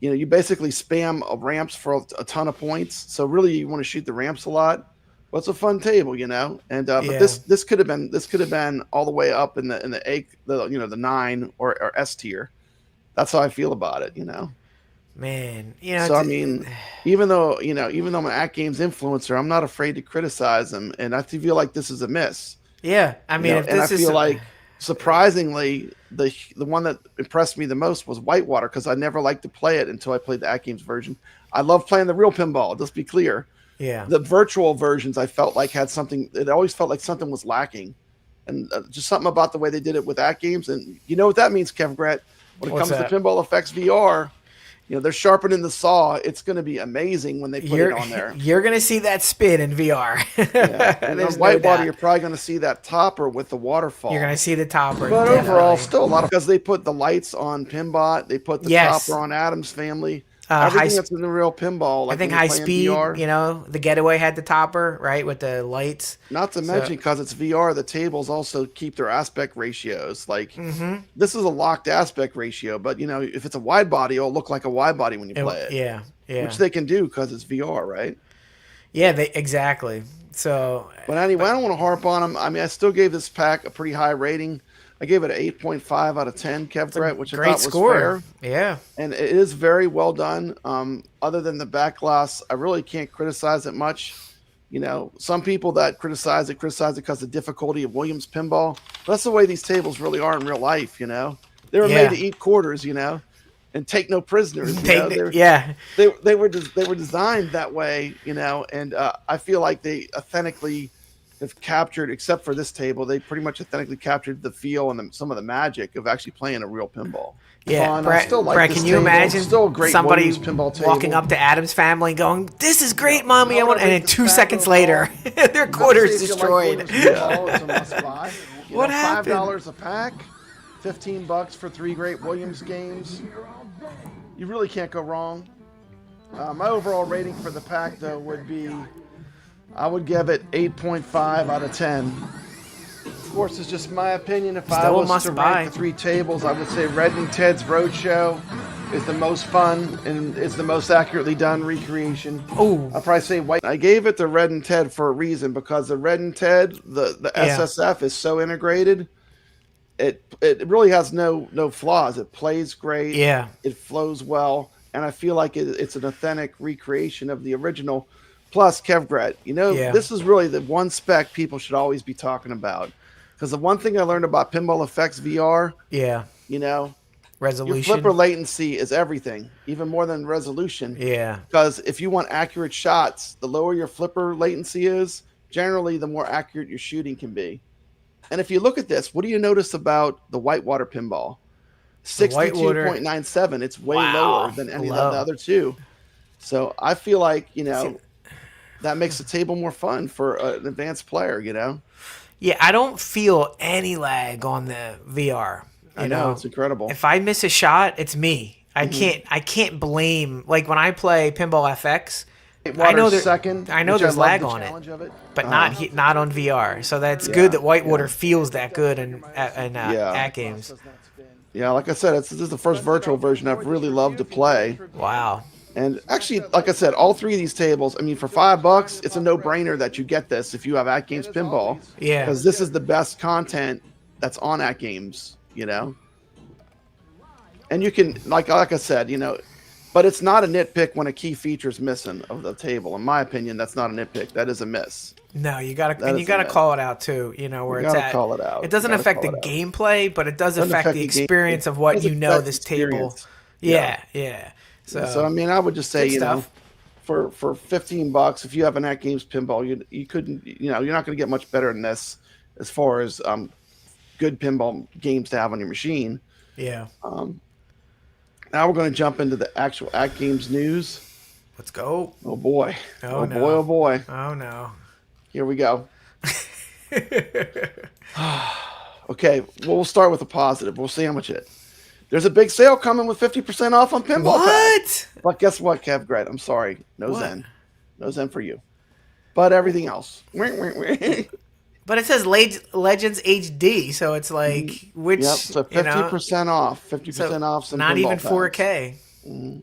You basically spam ramps for a ton of points. So really, you want to shoot the ramps a lot. Well, it's a fun table, and but this could have been all the way up in the 8, the 9 or S tier. That's how I feel about it, Man, So I mean, even though I'm an AtGames influencer, I'm not afraid to criticize them, and I feel like this is a miss. Yeah, I mean, I feel like surprisingly, the one that impressed me the most was Whitewater because I never liked to play it until I played the AtGames version. I love playing the real pinball. Let's be clear. Yeah, the virtual versions I felt like had something. It always felt like something was lacking, and just something about the way they did it with AtGames. And you know what that means, Kevgret? When it comes to Pinball Effects VR, they're sharpening the saw. It's going to be amazing when they put it on there. You're going to see that spin in VR. And then Whitewater, you're probably going to see that topper with the waterfall. You're going to see the topper. But overall, still a lot because they put the lights on Pinbot. They put the topper on Adam's Family. Everything that's in the real pinball. I think High Speed, the Getaway had the topper, right, with the lights. Not to mention, because it's VR, the tables also keep their aspect ratios. This is a locked aspect ratio, but, if it's a wide body, it'll look like a wide body when you play it. Yeah. Which they can do because it's VR, right? Yeah, exactly. So, but anyway, I don't want to harp on them. I mean, I still gave this pack a pretty high rating. I gave it an 8.5 out of 10, Kev Brett, which I Great thought was score. fair. Yeah. And it is very well done. Other than the back glass, I really can't criticize it much. You know, some people that criticize it because of the difficulty of Williams Pinball. But that's the way these tables really are in real life, you know. They were made to eat quarters, you know, and take no prisoners. They were designed that way, you know, and I feel like they authentically have captured, except for this table, they pretty much authentically captured the feel and some of the magic of actually playing a real pinball. Yeah, Brett, can you imagine somebody pinball walking up to Adam's family going, "This is great, Mommy, I want," and then 2 seconds later, their quarter's destroyed. It's a must-buy. What happened? $5 a pack, $15 for 3 great Williams games. You really can't go wrong. My overall rating for the pack, though, would be, I would give it 8.5 out of 10. Of course, it's just my opinion. If I was to rank the 3 tables, I would say Red and Ted's Roadshow is the most fun and is the most accurately done recreation. Oh, I'd probably say White. I gave it to Red and Ted for a reason, because the Red and Ted, the SSF is so integrated. It really has no flaws. It plays great. Yeah. It flows well, and I feel like it's an authentic recreation of the original. Plus, Kevgret, you know, this is really the one spec people should always be talking about. Because the one thing I learned about Pinball Effects VR, you know, resolution. Your flipper latency is everything, even more than resolution. Yeah. Because if you want accurate shots, the lower your flipper latency is, generally the more accurate your shooting can be. And if you look at this, what do you notice about the Whitewater Pinball? 62.97. It's way lower than any of the other two. So I feel like, you know, that makes the table more fun for an advanced player, you know? Yeah, I don't feel any lag on the VR. I know, it's incredible. If I miss a shot, it's me. I can't blame, like when I play Pinball FX, I know there's lag on it, but not on VR. So that's good that Whitewater feels that good in AtGames. Yeah, like I said, this is the first virtual version I've really loved to play. Wow. And actually, like I said, all 3 of these tables, I mean, for $5, it's a no-brainer that you get this if you have AtGames Pinball. Yeah. Because this is the best content that's on AtGames, you know? And you can, like I said, you know, but it's not a nitpick when a key feature is missing of the table. In my opinion, that's not a nitpick. That is a miss. No, you gotta call it out too. You know where it's at. Call it out. It doesn't affect the gameplay, but it does affect the experience of what you know this table. Yeah. So I mean, I would just say, you know, for $15, if you have an AtGames Pinball, you couldn't, you know, you're not going to get much better than this as far as good pinball games to have on your machine. Yeah. Now we're going to jump into the actual AtGames news. Let's go. Oh boy. Oh no. Boy. Oh boy. Oh no. Here we go. Okay, well, we'll start with a positive. We'll sandwich it. There's a big sale coming with 50% off on pinball. What? But guess what, Kev Gret? I'm sorry. No Zen. No Zen for you. But everything else. But it says Legends HD, so it's like, which, so 50% off. 50% off some not even packs. 4K. Mm-hmm.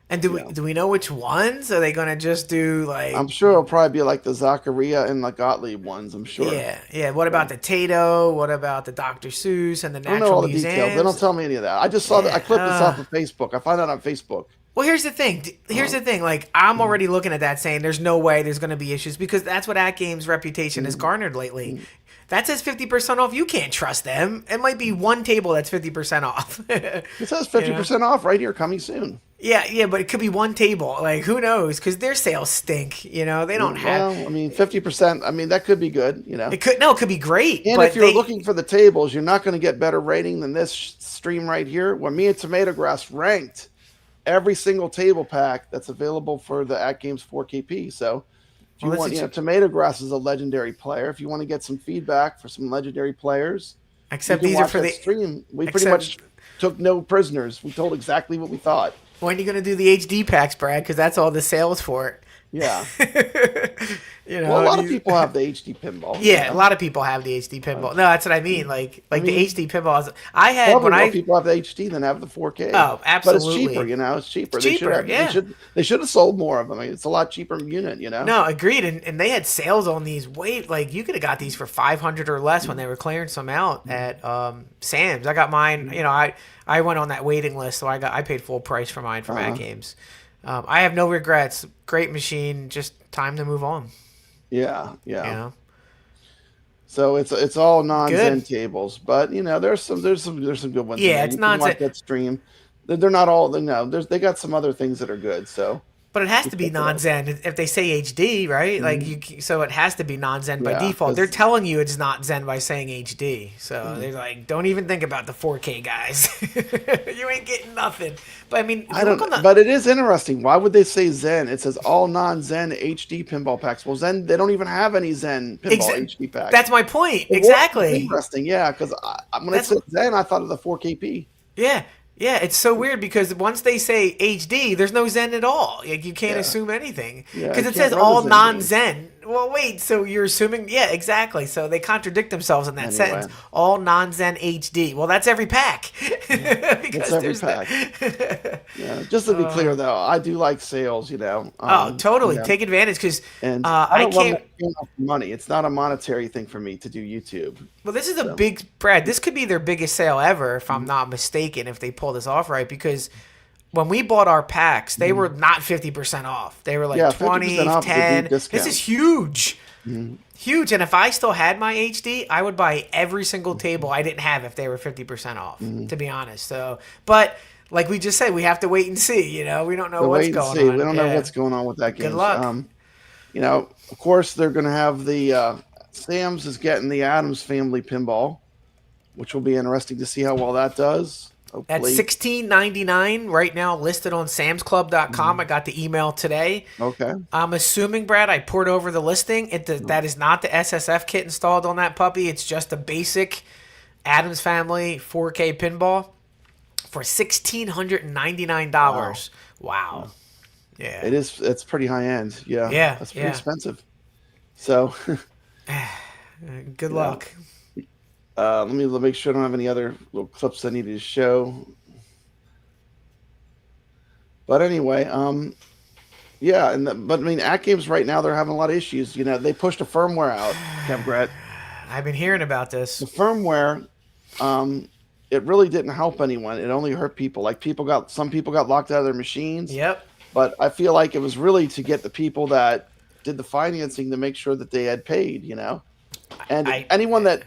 And do we know which ones? Are they going to just do like... I'm sure it'll probably be like the Zaccaria and the Gottlieb ones, I'm sure. Yeah. What about the Tato? What about the Dr. Seuss and the Natural Museums? I don't know all the details. They don't tell me any of that. I just saw that. I clipped this off of Facebook. I found out on Facebook. Well, here's the thing. Like, I'm already looking at that saying there's no way there's going to be issues because that's what AtGames' reputation has garnered lately. That says 50% off. You can't trust them. It might be one table that's 50% off. It says 50% off right here, coming soon. Yeah, but it could be one table. Like, who knows? Because their sales stink. You know, they don't have. Well, I mean, 50%. I mean, that could be good. You know, it could be great. And if you're looking for the tables, you're not going to get better rating than this stream right here. When me and Tomato Grass ranked every single table pack that's available for the AtGames 4KP. So if you want, Tomato Grass is a legendary player. If you want to get some feedback for some legendary players, except these are for the stream. We pretty much took no prisoners. We told exactly what we thought. When are you going to do the HD packs, Brad? Because that's all the sales for it. Yeah. You know, Well, a lot of people have the HD pinball. Yeah, a lot of people have the HD pinball. No, that's what I mean. Like the HD pinball. I had Probably when more I people have the HD than have the 4K. Oh, absolutely. But it's cheaper, It's cheaper. It's cheaper, They should have sold more of them. I mean, it's a lot cheaper unit, No, agreed. And they had sales on these like you could have got these for $500 or less when they were clearing some out at Sam's. I got mine. I went on that waiting list, so I paid full price for mine from AtGames. I have no regrets. Great machine. Just time to move on. Yeah. So it's all non-Zen tables, but there's some good ones. Yeah, it's non-Zen. Like that stream. They're not all. They got some other things that are good. So. But it has to be non-Zen if they say HD, right? Like so it has to be non-Zen by default. They're telling you it's not Zen by saying HD. So they're like, don't even think about the 4K guys. You ain't getting nothing. But I mean, but it is interesting. Why would they say Zen? It says all non-Zen HD pinball packs. Well, Zen, they don't even have any Zen pinball HD packs. That's my point. Exactly. Interesting. Yeah, because when it said Zen, I thought of the 4KP. Yeah. Yeah, it's so weird because once they say HD, there's no Zen at all. Like you can't assume anything because it says all non-Zen. Well, wait, so you're assuming? Yeah, exactly. So they contradict themselves in that sentence. All non-Zen HD. Well, that's every pack. Because every pack. Just to be clear, though, I do like sales. Totally. Take advantage because I can't enough money. It's not a monetary thing for me to do YouTube. Well, this is a big Brad. This could be their biggest sale ever, if I'm not mistaken, if they pull this off right. Because when we bought our packs, they were not 50% off. They were like 20, 10. This is huge. Huge. And if I still had my HD, I would buy every single table I didn't have if they were 50% off, to be honest. So, but like we just said, we have to wait and see. We don't know what's going on. We don't know what's going on with that game. Good luck. Of course, they're going to have the Sam's is getting the Addams Family pinball, which will be interesting to see how well that does. At $16.99 right now, listed on samsclub.com. I got the email today. Okay. I'm assuming, Brad, I poured over the listing. That is not the SSF kit installed on that puppy. It's just a basic Addams Family 4K pinball for $1,699. Wow. Yeah. It's pretty high end. Yeah. Yeah. That's pretty expensive. So. Good luck. Let me make sure I don't have any other little clips I needed to show. But anyway, but I mean, AtGames right now, they're having a lot of issues. They pushed a firmware out, Brett. I've been hearing about this. The firmware, it really didn't help anyone. It only hurt people. Like some people got locked out of their machines. Yep. But I feel like it was really to get the people that did the financing to make sure that they had paid, And anyone that,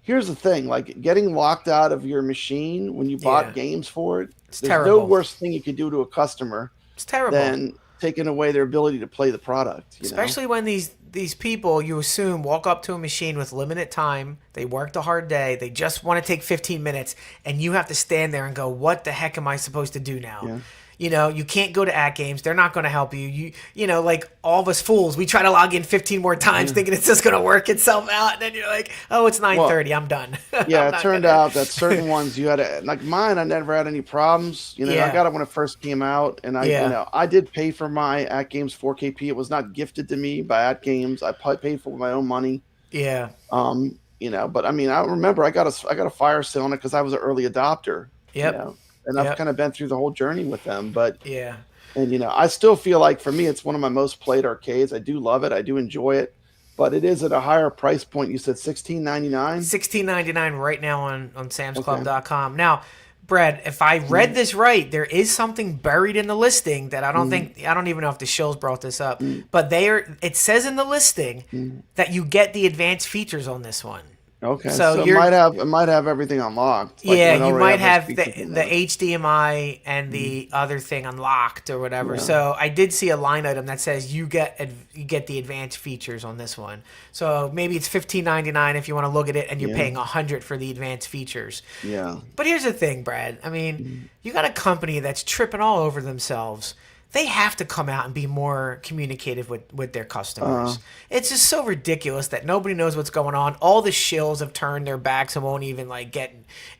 here's the thing, like getting locked out of your machine when you bought games for it, there's terrible. no worse thing you could do to a customer than taking away their ability to play the product. Especially when these people, you assume, walk up to a machine with limited time, they worked a hard day, they just want to take 15 minutes, and you have to stand there and go, what the heck am I supposed to do now? Yeah. You can't go to AtGames. They're not going to help you. Like all of us fools, we try to log in 15 more times thinking it's just going to work itself out. And then you're like, oh, it's 9:30. I'm done. Yeah, it turned out that certain ones you had to, like mine, I never had any problems. I got it when it first came out. And I did pay for my AtGames 4KP. It was not gifted to me by AtGames. I paid for my own money. Yeah. But I mean, I remember I got a fire sale on it because I was an early adopter. Yep. And I've kind of been through the whole journey with them, but and I still feel like for me, it's one of my most played arcades. I do love it. I do enjoy it, but it is at a higher price point. You said $16.99? $16.99 right now on samsclub.com. Now, Brad, if I read this right, there is something buried in the listing that I don't even know if the show's brought this up, but it says in the listing that you get the advanced features on this one. Okay, so it might have everything unlocked. Like you might have the HDMI and the other thing unlocked or whatever. Yeah. So I did see a line item that says you get the advanced features on this one. So maybe it's $15.99 if you want to look at it, and you're paying $100 for the advanced features. Yeah. But here's the thing, Brad. I mean, you got a company that's tripping all over themselves. they have to come out and be more communicative with their customers. It's just so ridiculous that nobody knows what's going on. All the shills have turned their backs and won't even like get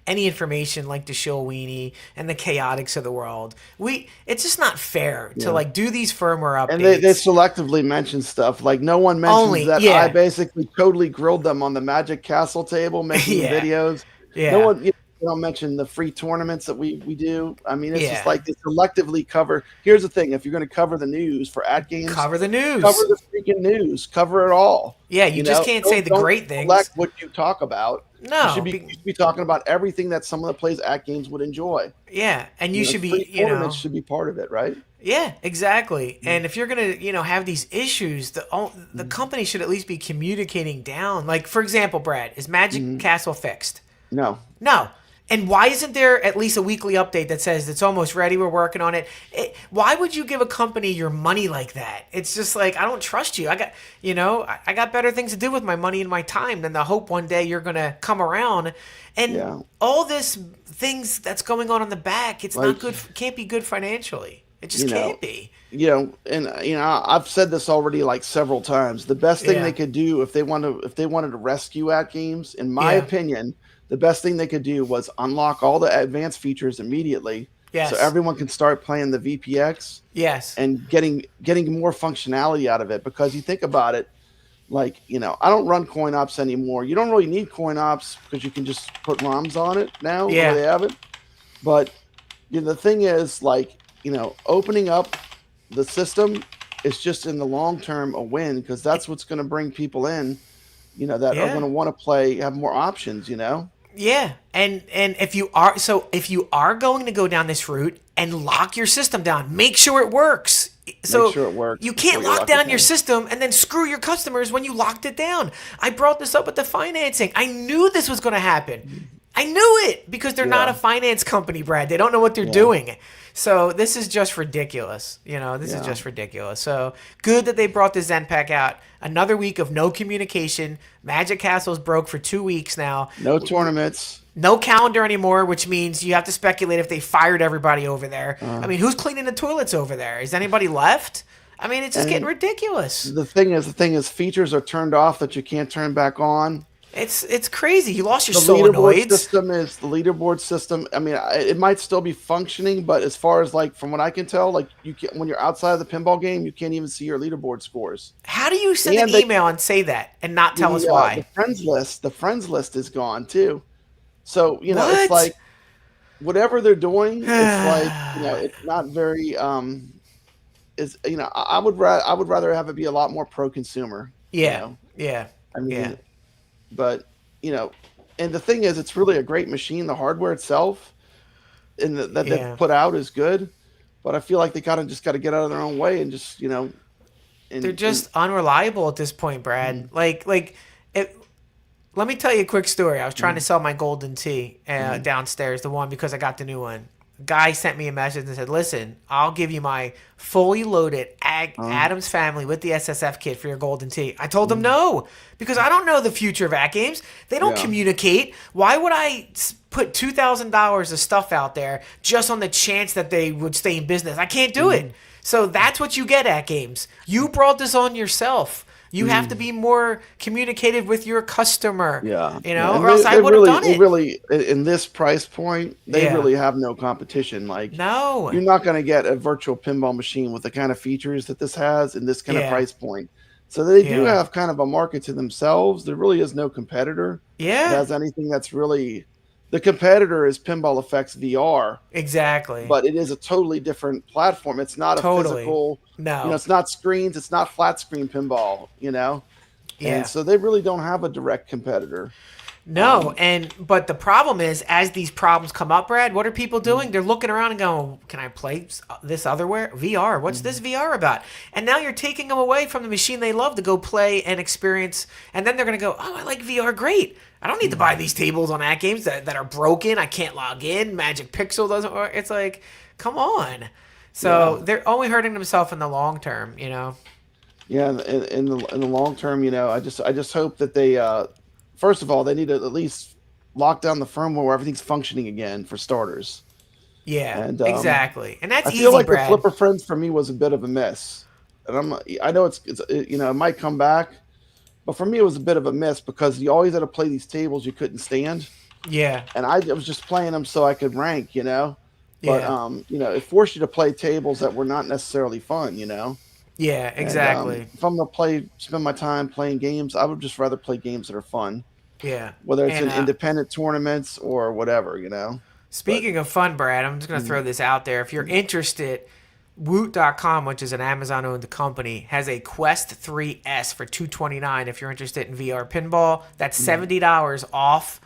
any information, like the shill weenie and the chaotics of the world. It's just not fair to like do these firmware updates. And they selectively mention stuff. Like no one mentions that I basically totally grilled them on the Magic Castle table making videos. No one they don't mention the free tournaments that we do. I mean, it's just like they selectively cover. Here's the thing: if you're going to cover the news for AtGames, cover the news, cover the freaking news, cover it all. Yeah, you just can't say the great things. Select what you talk about. No, you should be talking about everything that someone that plays AtGames would enjoy. Yeah, and you should be, tournaments should be part of it, right? Yeah, exactly. And if you're gonna, have these issues, the company should at least be communicating down. Like, for example, Brad, is Magic Castle fixed? No. And why isn't there at least a weekly update that says it's almost ready, we're working on it? Why would you give a company your money like that? It's just like, I don't trust you. I got better things to do with my money and my time than to hope one day you're going to come around. And all this things that's going on in the back, it's not good, can't be good financially. It just can't be. I've said this already like several times. The best thing they could do if they wanted to rescue AtGames, in my opinion, the best thing they could do was unlock all the advanced features immediately. Yes. So everyone can start playing the VPX. Yes. And getting more functionality out of it. Because you think about it, like, I don't run coin ops anymore. You don't really need coin ops because you can just put ROMs on it now. Yeah. They have it. But the thing is, like, opening up the system is just in the long term a win, because that's what's going to bring people in, that are going to want to play, have more options, Yeah, and if you are going to go down this route and lock your system down, make sure it works. So make sure it works. You can't lock down your system and then screw your customers when you locked it down. I brought this up with the financing. I knew this was going to happen. I knew it, because they're not a finance company, Brad. They don't know what they're doing. So this is just ridiculous. This is just ridiculous. So good that they brought the Zen Pack out. Another week of no communication. Magic Castle's broke for 2 weeks now. No tournaments. No calendar anymore, which means you have to speculate if they fired everybody over there. I mean, who's cleaning the toilets over there? Is anybody left? I mean, it's just getting ridiculous. The thing is, features are turned off that you can't turn back on. It's crazy. You lost your The solenoids. The leaderboard system. I mean, it might still be functioning, but as far as like from what I can tell, like when you're outside of the pinball game, you can't even see your leaderboard scores. How do you send an email and say that and not tell us why? The friends list is gone too. So it's like whatever they're doing, it's like it's not very. I would rather have it be a lot more pro consumer. Yeah, yeah. I mean. But, and the thing is, it's really a great machine. The hardware itself and that they put out is good. But I feel like they just got to get out of their own way and just, they're just unreliable at this point, Brad. Let me tell you a quick story. I was trying to sell my Golden Tee downstairs, the one, because I got the new one. Guy sent me a message and said, listen, I'll give you my fully loaded Adams Family with the SSF kit for your Golden Tee. I told him no, because I don't know the future of AtGames. They don't communicate. Why would I put $2,000 of stuff out there just on the chance that they would stay in business? I can't do it. So that's what you get, AtGames. You brought this on yourself. You have to be more communicative with your customer. Yeah. Or else I would have done it. Really, in this price point, they really have no competition. Like, no, you're not going to get a virtual pinball machine with the kind of features that this has in this kind of price point. So they do have kind of a market to themselves. There really is no competitor that has anything that's really. The competitor is Pinball Effects VR. Exactly. But it is a totally different platform. It's not a physical. No. It's not screens. It's not flat screen pinball, Yeah. And so they really don't have a direct competitor. No. But the problem is, as these problems come up, Brad, what are people doing? They're looking around and going, can I play this otherwhere? VR. What's this VR about? And now you're taking them away from the machine they love to go play and experience. And then they're going to go, oh, I like VR. Great. I don't need to buy these tables on AtGames that are broken. I can't log in. Magic Pixel doesn't work. It's like, come on. So they're only hurting themselves in the long term, Yeah, in the long term, I just hope that they, first of all, they need to at least lock down the firmware where everything's functioning again for starters. Yeah, And exactly. And that's I easy, feel like Brad. the Flipper Friends for me was a bit of a miss. And I know it might come back, but for me it was a bit of a miss because you always had to play these tables you couldn't stand. Yeah. And I was just playing them so I could rank, But Yeah. it forced you to play tables that were not necessarily fun, Yeah, exactly. And, if I'm gonna spend my time playing games, I would just rather play games that are fun. Yeah. Whether it's And, in independent tournaments or whatever, Speaking of fun, Brad, I'm just going to throw this out there. If you're interested, Woot.com, which is an Amazon-owned company, has a Quest 3S for $229 if you're interested in VR pinball. That's $70 off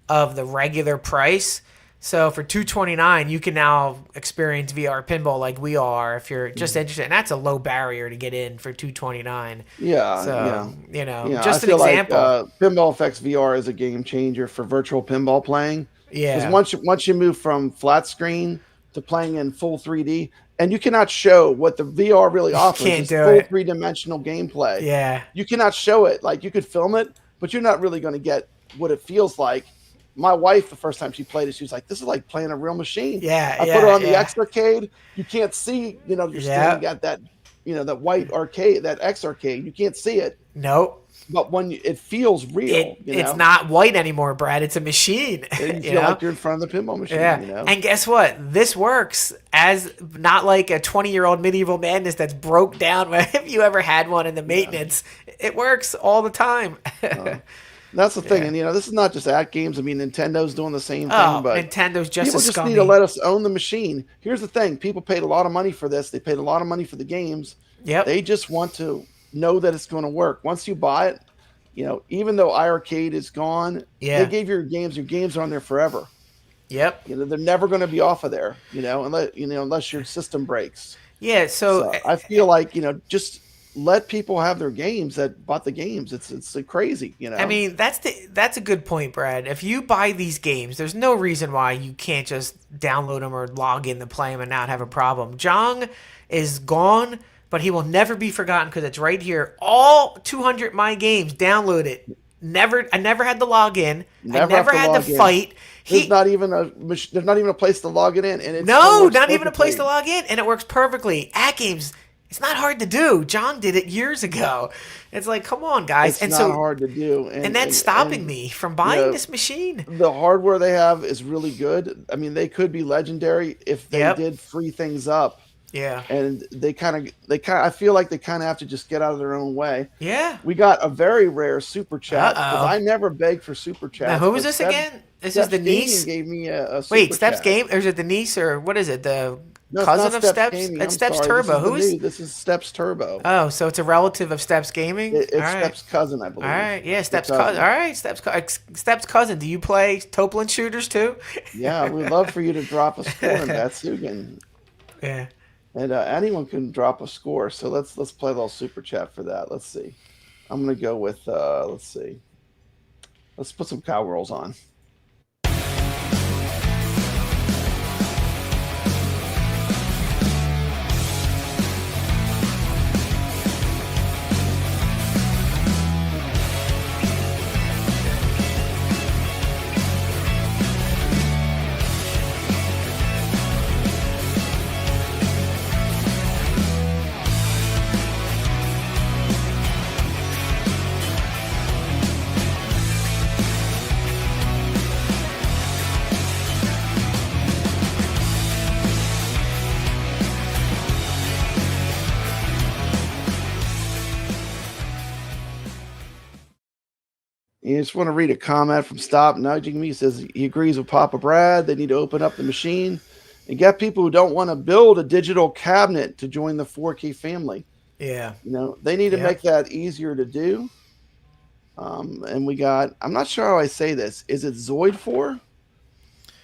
of the regular price. So for $229, you can now experience VR pinball like we are if you're just interested. And that's a low barrier to get in for $229. Yeah, So, yeah. just I an feel example. Like, Pinball Effects VR is a game changer for virtual pinball playing. Yeah. Because once you move from flat screen to playing in full 3D, and you cannot show what the VR really offers. can't is do full it. 3-dimensional gameplay. Yeah. You cannot show it. Like, you could film it, but you're not really going to get what it feels like. My wife, the first time she played it, she was like, "This is like playing a real machine." Yeah, I put her on the X arcade. You can't see, you're standing at that, that white arcade, that X arcade. You can't see it. Nope. But when it feels real, it's not white anymore, Brad. It's a machine. And you feel like you're in front of the pinball machine. Yeah. And guess what? This works as not like a 20-year-old Medieval Madness that's broke down. If you ever had one in the maintenance, it works all the time. That's the thing, and this is not just AtGames. I mean, Nintendo's doing the same thing, Oh, but Nintendo's just people as just scummy. need to let us own the machine. Here's the thing: people paid a lot of money for this. They paid a lot of money for the games. Yep. They just want to know that it's going to work. Once you buy it, even though iArcade is gone, they gave your games. Your games are on there forever. Yep. They're never going to be off of there. Unless your system breaks. Yeah. So I feel like just let people have their games that bought the games. It's crazy, I mean, that's a good point, Brad. If you buy these games, there's no reason why you can't just download them or log in to play them and not have a problem. Jong is gone, but he will never be forgotten because it's right here. All 200 my games, download it. I never had to log in. I never had to fight. There's not even a place to log it in, and it's not even a place to log in, and it works perfectly. AtGames. It's not hard to do. John did it years ago. It's like, come on, guys. It's not hard to do. And that's stopping me from buying this machine. The hardware they have is really good. I mean, they could be legendary if they did free things up. Yeah. And I feel like they kind of have to just get out of their own way. Yeah. We got a very rare super chat. I never begged for super chat. Now, who is this again? This is the niece? Gave me a super Wait, Steps chat. Game? Or is it the niece or what is it? The No, cousin of Steps? Gaming. It's I'm Steps sorry. Turbo. This is Steps Turbo. Oh, so it's a relative of Steps Gaming? It's All right. Steps' cousin, I believe. All right, yeah, Steps' cousin. All right, Steps' cousin. Do you play Toaplan shooters too? Yeah, we'd love for you to drop a score in Batsugun. Yeah. And anyone can drop a score. So let's play a little super chat for that. Let's see. I'm gonna go with let's see. Let's put some cowgirls on. You just want to read a comment from Stop Nudging Me. He says he agrees with Papa Brad. They need to open up the machine and get people who don't want to build a digital cabinet to join the 4K family. Yeah. They need to make that easier to do. And we got, I'm not sure how I say this. Is it Zoid 4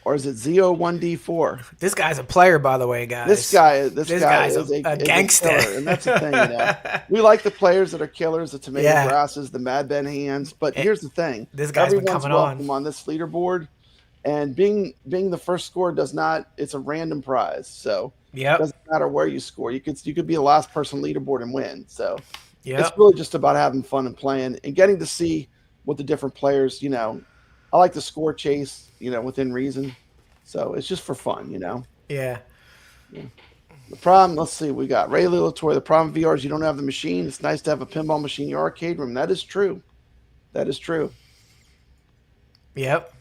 or is it ZO1D4? This guy's a player, by the way, guys. This guy guy's is a gangster. And that's the thing, We like the players that are killers, the tomato grasses, the Mad Ben hands. But here's the thing. This guy's been everyone's coming welcome on this leaderboard. And being the first score it's a random prize. So it doesn't matter where you score. You could be the last person leaderboard and win. So it's really just about having fun and playing and getting to see what the different players, I like the score chase, within reason. So it's just for fun, Yeah. The problem, let's see, we got Ray Lilatoy. The problem with VR is you don't have the machine. It's nice to have a pinball machine in your arcade room. That is true. That is true. Yep.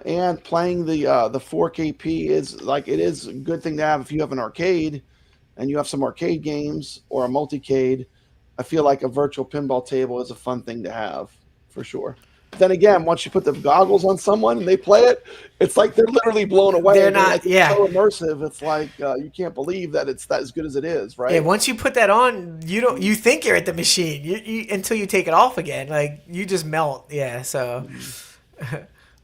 And playing the 4KP is like, it is a good thing to have if you have an arcade and you have some arcade games or a multicade. I feel like a virtual pinball table is a fun thing to have for sure. Then again, once you put the goggles on someone and they play it, it's like they're literally blown away. They're not, it's so immersive. It's like you can't believe that it's that as good as it is, right? Yeah, once you put that on, you think you're at the machine you until you take it off again. Like you just melt. Yeah. So.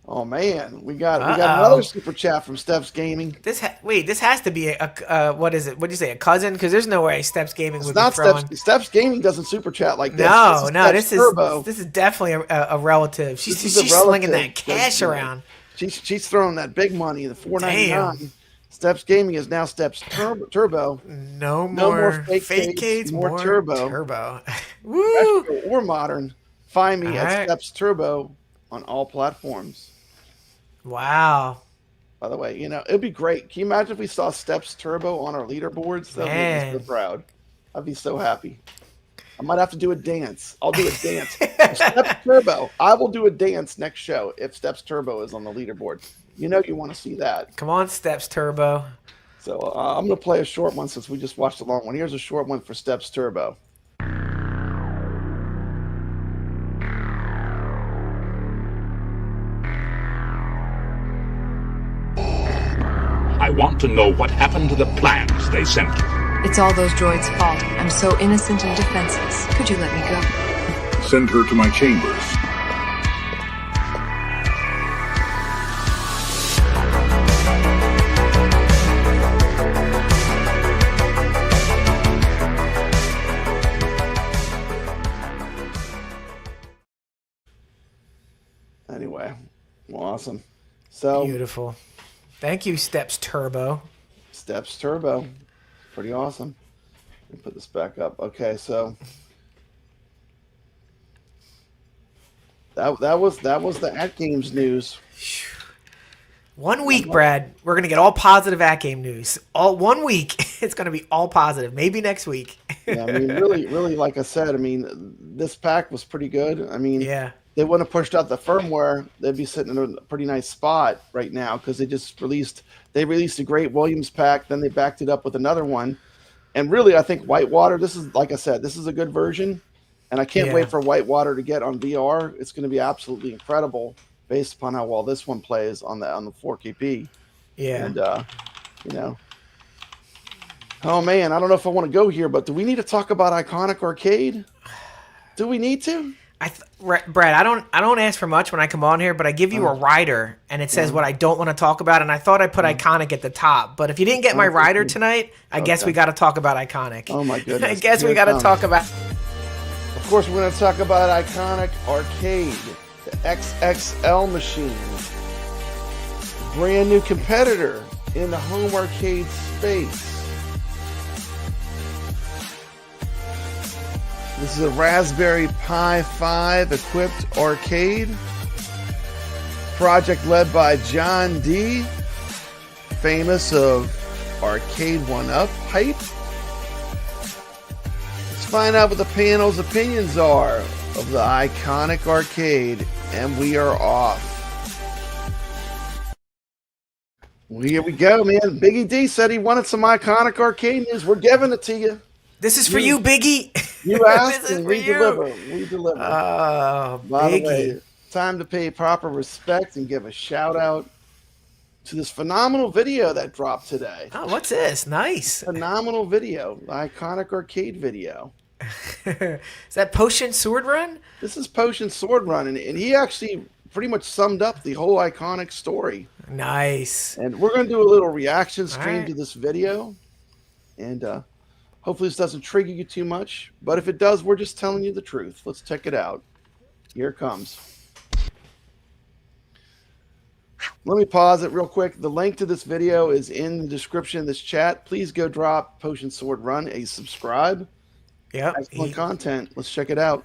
Oh man, we got another super chat from Steps Gaming. This has to be a what is it? What do you say? A cousin? Because there's no way Steps Gaming would not be throwing. Steps Gaming doesn't super chat like this. No, this is definitely a relative. She's slinging that cash around. She's throwing that big money, the $4.99. Steps Gaming is now Steps Turbo. No more fake cades, more Turbo. Woo! Retro or modern. Find me at Steps Turbo on all platforms. Wow. By the way, it'd be great. Can you imagine if we saw Steps Turbo on our leaderboards? That would make me so proud. I'd be so happy. I might have to do a dance. I'll do a dance. Steps Turbo. I will do a dance next show if Steps Turbo is on the leaderboard. You want to see that. Come on, Steps Turbo. So I'm going to play a short one since we just watched a long one. Here's a short one for Steps Turbo. I want to know what happened to the plans they sent. It's all those droids' fault. I'm so innocent and defenseless. Could you let me go? Send her to my chambers. Anyway, well, awesome. So beautiful. Thank you, Steps Turbo. Steps Turbo. Pretty awesome. Let me put this back up. Okay, so that was the AtGames news. 1 week, Brad. We're gonna get all positive AtGame news. All 1 week, it's gonna be all positive. Maybe next week. Yeah, I mean, really, like I said, I mean, this pack was pretty good. I mean, yeah. They wouldn't have pushed out the firmware, they'd be sitting in a pretty nice spot right now because they released a great Williams pack, then they backed it up with another one. And really, I think Whitewater, this is, like I said, this is a good version. And I can't wait for Whitewater to get on VR. It's going to be absolutely incredible based upon how well this one plays on the 4KP. Yeah. And, oh man, I don't know if I want to go here, but do we need to talk about Iconic Arcade? Do we need to? Brad, I don't ask for much when I come on here, but I give you a rider, and it says what I don't want to talk about, and I thought I put Iconic at the top. But if you didn't get my rider tonight, I guess we got to talk about Iconic. Oh my goodness! I guess we got to talk about. Of course, we're going to talk about Iconic Arcade, the XXL machine, brand new competitor in the home arcade space. This is a Raspberry Pi 5 equipped arcade. Project led by John D., famous of Arcade 1-Up hype. Let's find out what the panel's opinions are of the Iconic Arcade, and we are off. Well, here we go, man. Biggie D said he wanted some Iconic Arcade news. We're giving it to you. This is for you, Biggie. You asked and we deliver. We deliver. Oh, By Biggie. the way, time to pay proper respect and give a shout out to this phenomenal video that dropped today. Oh, what's this? Nice. Phenomenal video. The Iconic Arcade video. Is that Potion Sword Run? This is Potion Sword Run, and he actually pretty much summed up the whole Iconic story. Nice. And we're going to do a little reaction stream to this video. And hopefully this doesn't trigger you too much. But if it does, we're just telling you the truth. Let's check it out. Here it comes. Let me pause it real quick. The link to this video is in the description of this chat. Please go drop Potion Sword Run a subscribe. Yeah. Excellent content. Let's check it out.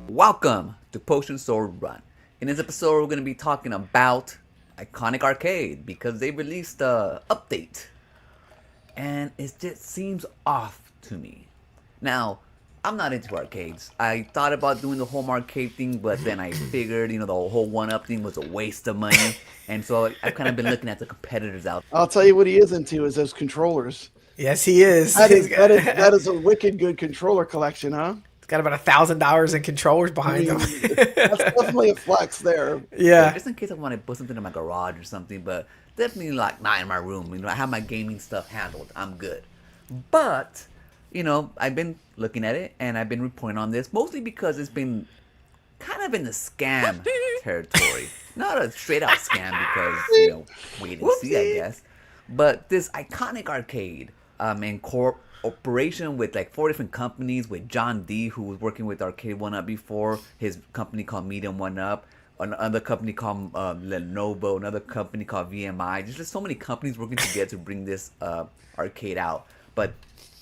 Welcome to Potion Sword Run. In this episode, we're going to be talking about Iconic Arcade, because they released a update. And it just seems off to me. Now, I'm not into arcades. I thought about doing the home arcade thing, but then I figured, the whole one-up thing was a waste of money. And so I've kind of been looking at the competitors out. I'll tell you what he is into is those controllers. Yes, he is. That is a wicked good controller collection, huh? It's got about $1,000 in controllers behind him. That's definitely a flex there. Yeah. Just in case I want to put something in my garage or something, but definitely like not in my room. I have my gaming stuff handled. I'm good. But, I've been looking at it and I've been reporting on this mostly because it's been kind of in the scam territory. Not a straight out scam because, wait and see, I guess. But this Iconic Arcade in cooperation with like 4 different companies, with John D, who was working with Arcade 1-Up before, his company called Medium 1-Up, another company called Lenovo, another company called VMI. There's just so many companies working together to bring this arcade out, but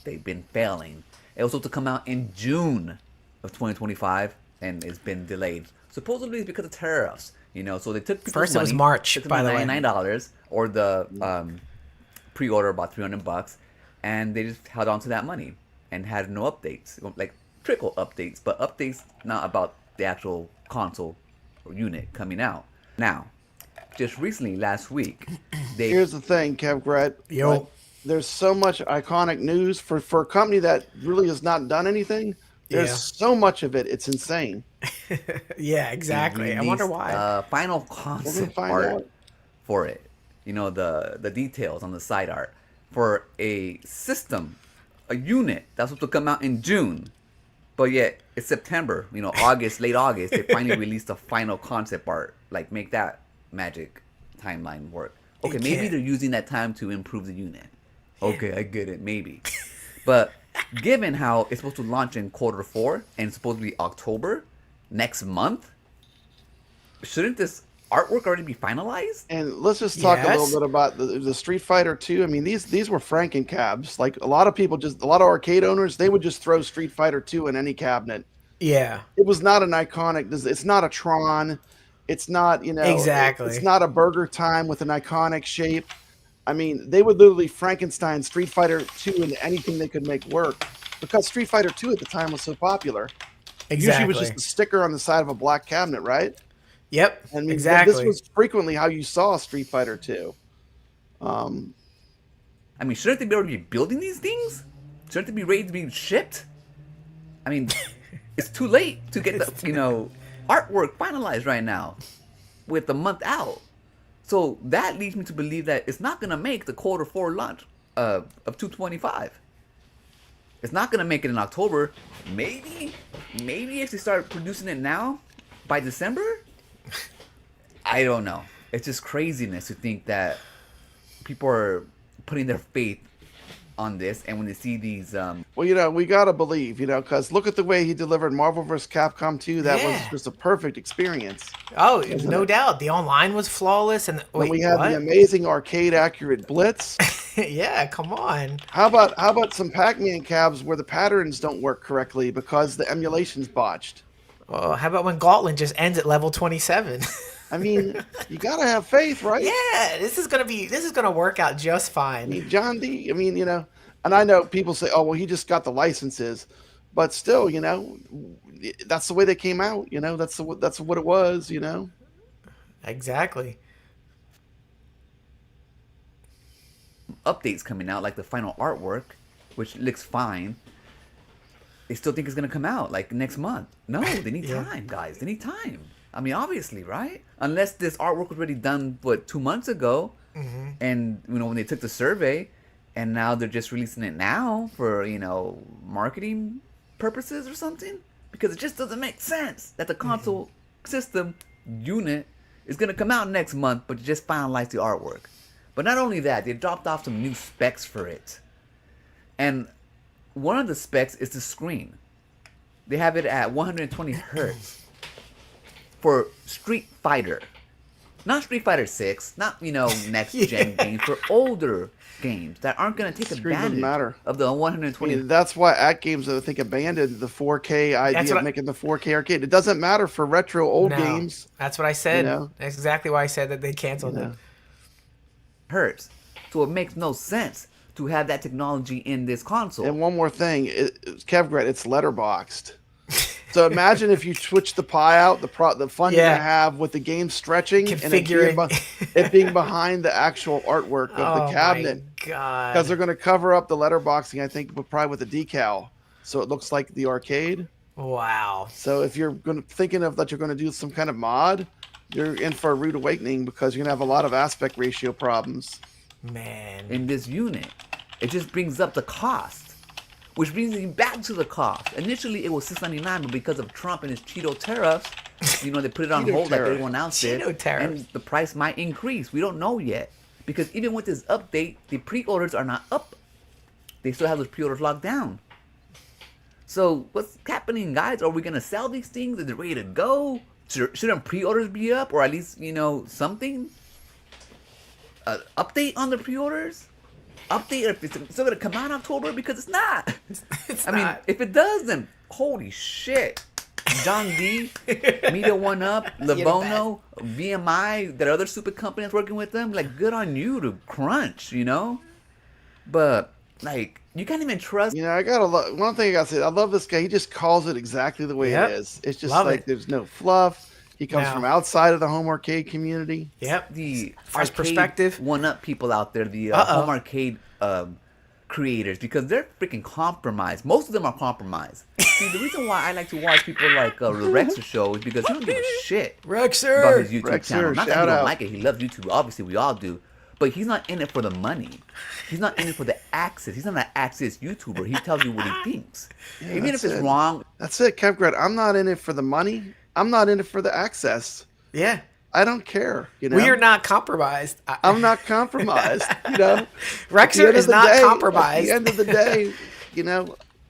they've been failing. It was supposed to come out in June of 2025, and it's been delayed. Supposedly it's because of tariffs, so they took first money, it was March, by the way, $99, or the pre-order about $300, and they just held on to that money and had no updates, like trickle updates, but updates not about the actual console or unit coming out. Now, just recently, last week, here's the thing, Kev Gret. Yo. There's so much iconic news for a company that really has not done anything. There's so much of it. It's insane. Yeah, exactly. I wonder why. Final concept art for it. The details on the side art for a system, a unit that's supposed to come out in June, but yet it's September. August, late August, they finally released the final concept art. Like, make that magic timeline work. Okay, maybe they're using that time to improve the unit. Okay, I get it, maybe. But given how it's supposed to launch in Q4 and it's supposed to be October next month, shouldn't this artwork already be finalized? And let's just talk a little bit about the Street Fighter 2. I mean, these were Franken-cabs. Like, a lot of arcade owners, they would just throw Street Fighter 2 in any cabinet. Yeah. It was not an iconic. It's not a Tron. It's not, exactly. It's not a Burger Time with an iconic shape. I mean, they would literally Frankenstein Street Fighter 2 into anything they could make work, because Street Fighter 2 at the time was so popular. Exactly. Usually it was just a sticker on the side of a black cabinet, right? Yep. I mean, exactly. This was frequently how you saw Street Fighter 2. I mean, shouldn't they be already building these things? Shouldn't they be ready to be shipped? I mean, it's too late to get the artwork finalized right now, with the month out. So that leads me to believe that it's not gonna make the Q4 launch of 225. It's not gonna make it in October. Maybe if they start producing it now, by December. I don't know. It's just craziness to think that people are putting their faith on this, and when they see these well, we gotta believe, because look at the way he delivered Marvel vs. Capcom 2. That was just a perfect experience. Oh, no doubt. The online was flawless, and we had the amazing arcade accurate Blitz. Yeah, come on. How about some Pac-Man cabs where the patterns don't work correctly because the emulation's botched? Well, how about when Gauntlett just ends at level 27? I mean, you gotta have faith, right? Yeah, this is gonna work out just fine. I mean, John D. I mean, and I know people say, "Oh, well, he just got the licenses," but still, that's the way they came out. That's what it was. Exactly. Updates coming out, like the final artwork, which looks fine. They still think it's gonna come out like next month. No, they need time, guys. They need time. I mean, obviously, right? Unless this artwork was already done, 2 months ago, and when they took the survey, and now they're just releasing it now for marketing purposes or something, because it just doesn't make sense that the console system unit is gonna come out next month, but you just finalized the artwork. But not only that, they dropped off some new specs for it, and one of the specs is the screen. They have it at 120 hertz for Street Fighter. Not Street Fighter 6, not, next gen games, for older games that aren't going to take advantage of the 120. That's why AtGames, I think, abandoned the 4K idea of making the 4K arcade. It doesn't matter for retro old games. That's what I said. That's exactly why I said that they canceled it. Hurts. So it makes no sense to have that technology in this console. And one more thing, Kevgret, it's letterboxed. So imagine if you switch the pie out, the fun you're gonna have with the game stretching and it being behind the actual artwork of the cabinet. My God. Because they're gonna cover up the letterboxing, I think, but probably with a decal, so it looks like the arcade. Wow. So if you're thinking of that, you're gonna do some kind of mod, you're in for a rude awakening because you're gonna have a lot of aspect ratio problems. Man. In this unit, it just brings up the cost. Which brings me back to the cost. Initially, it was $699, but because of Trump and his Cheeto tariffs, they put it on hold like everyone else did. And the price might increase. We don't know yet. Because even with this update, the pre-orders are not up. They still have those pre-orders locked down. So, what's happening, guys? Are we going to sell these things? Are they ready to go? Shouldn't pre-orders be up? Or at least, something? An update on the pre-orders? Update if it's still gonna come out in October, because it's not. I mean, if it does, then holy shit. John D, Media One Up, Lavono, VMI, that other stupid company that's working with them, like, good on you to crunch, But like, you can't even trust. I gotta one thing I gotta say, I love this guy. He just calls it exactly the way it is. It's just there's no fluff. He comes from outside of the home arcade community. Yep. The fresh perspective. One-up people out there, the home arcade creators, because they're freaking compromised. Most of them are compromised. See, the reason why I like to watch people like the Rexer show is because he don't give a shit Rexer about his YouTube channel. Not that he don't like it. He loves YouTube. Obviously, we all do. But he's not in it for the money. He's not in it for the access. He's not an access YouTuber. He tells you what he thinks. Yeah, even if it's wrong. That's it, Kevgret. I'm not in it for the money. I'm not in it for the access. Yeah. I don't care. We are not compromised. I'm not compromised. Rexer is not compromised. At the end of the day,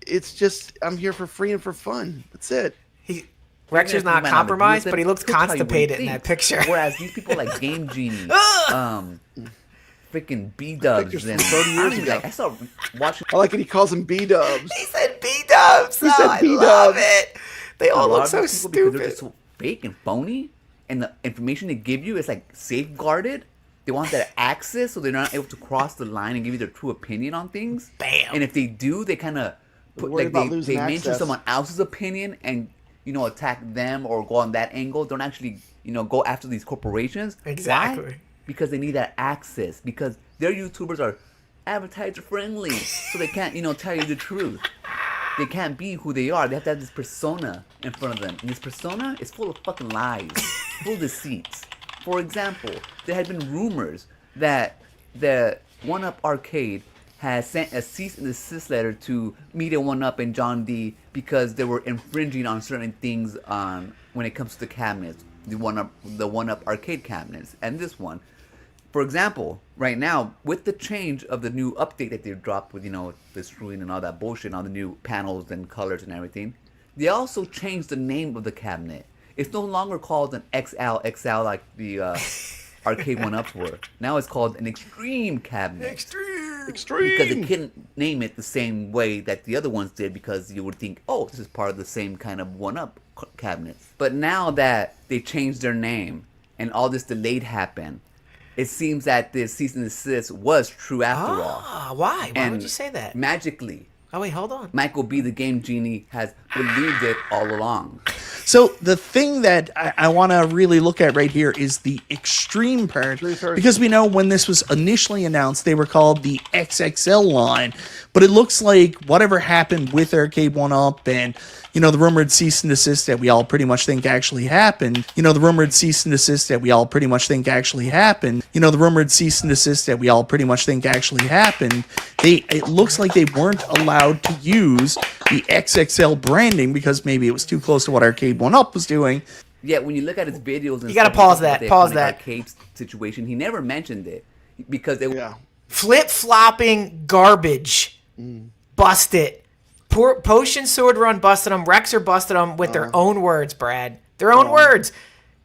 it's just I'm here for free and for fun. That's it. Rexer's not compromised, but he looks constipated in that picture. Whereas these people like Game Genie, freaking B-dubs, and 30 years ago. I saw watching. I like it. He calls them B-dubs. He said B-dubs. He said B-dubs. I love it. They all look so stupid. They're just so fake and phony, and the information they give you is like safeguarded. They want that access, so they're not able to cross the line and give you their true opinion on things. Bam. And if they do, they kind of they mention someone else's opinion and attack them or go on that angle. Don't actually go after these corporations. Exactly. Why? Because they need that access. Because their YouTubers are advertiser friendly, so they can't tell you the truth. They can't be who they are. They have to have this persona in front of them. And this persona is full of fucking lies, full of deceits. For example, there had been rumors that the One Up Arcade has sent a cease and desist letter to Media One Up and John D because they were infringing on certain things when it comes to the cabinets, the One Up Arcade cabinets, and this one. For example, right now, with the change of the new update that they dropped with, the screwing and all that bullshit, and all the new panels and colors and everything, they also changed the name of the cabinet. It's no longer called an XL like the arcade one-ups were. Now it's called an Extreme cabinet. Extreme! Because they couldn't name it the same way that the other ones did, because you would think, oh, this is part of the same kind of one-up cabinets. But now that they changed their name and all this delayed happened, it seems that the cease and desist was true after all. Why? Why would you say that? Magically. Oh, wait, hold on. Michael B., the Game Genie, has believed it all along. So the thing that I want to really look at right here is the extreme part, because we know when this was initially announced, they were called the XXL line, but it looks like whatever happened with Arcade 1-Up and, the rumored cease and desist that we all pretty much think actually happened, the rumored cease and desist that we all pretty much think actually happened, the rumored cease and desist that we all pretty much think actually happened, it looks like they weren't allowed to use the XXL branding because maybe it was too close to what Arcade 1-Up was doing. Yeah, when you look at his videos and you gotta pause that. Pause that. Arcade situation, he never mentioned it because they flip-flopping garbage. Bust it. Potion Sword Run busted them. Rexer busted them with their own words, Brad. Their own words.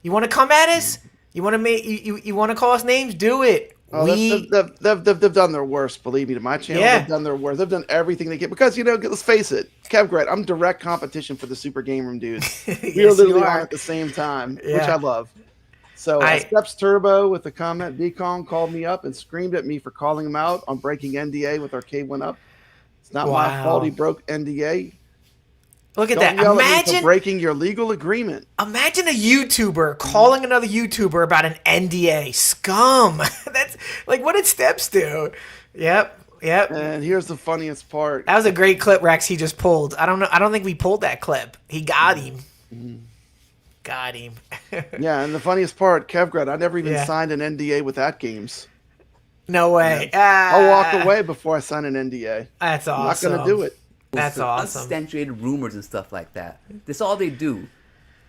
You want to come at us? You want to make you want to call us names? Do it. Oh, they've done their worst. Believe me, to my channel, they've done their worst. They've done everything they can because let's face it, Kevgret, I'm direct competition for the Super Game Room dudes. We are literally on at the same time, which I love. So Steps Turbo with the comment, B-Kong called me up and screamed at me for calling him out on breaking NDA with Arcade One Up. It's not my fault he broke NDA. Look at Don't that. yell at me for breaking your legal agreement. Imagine a YouTuber calling another YouTuber about an NDA. Scum. That's like, what did Steps do? Yep. And here's the funniest part. That was a great clip, Rex, he just pulled. I don't think we pulled that clip. He got him. Got him. Yeah, and the funniest part, Kevgret, I never even signed an NDA with AtGames. No way. I'll walk away before I sign an NDA. That's awesome. I'm not going to do it. That's awesome. Unsubstantiated rumors and stuff like that. That's all they do.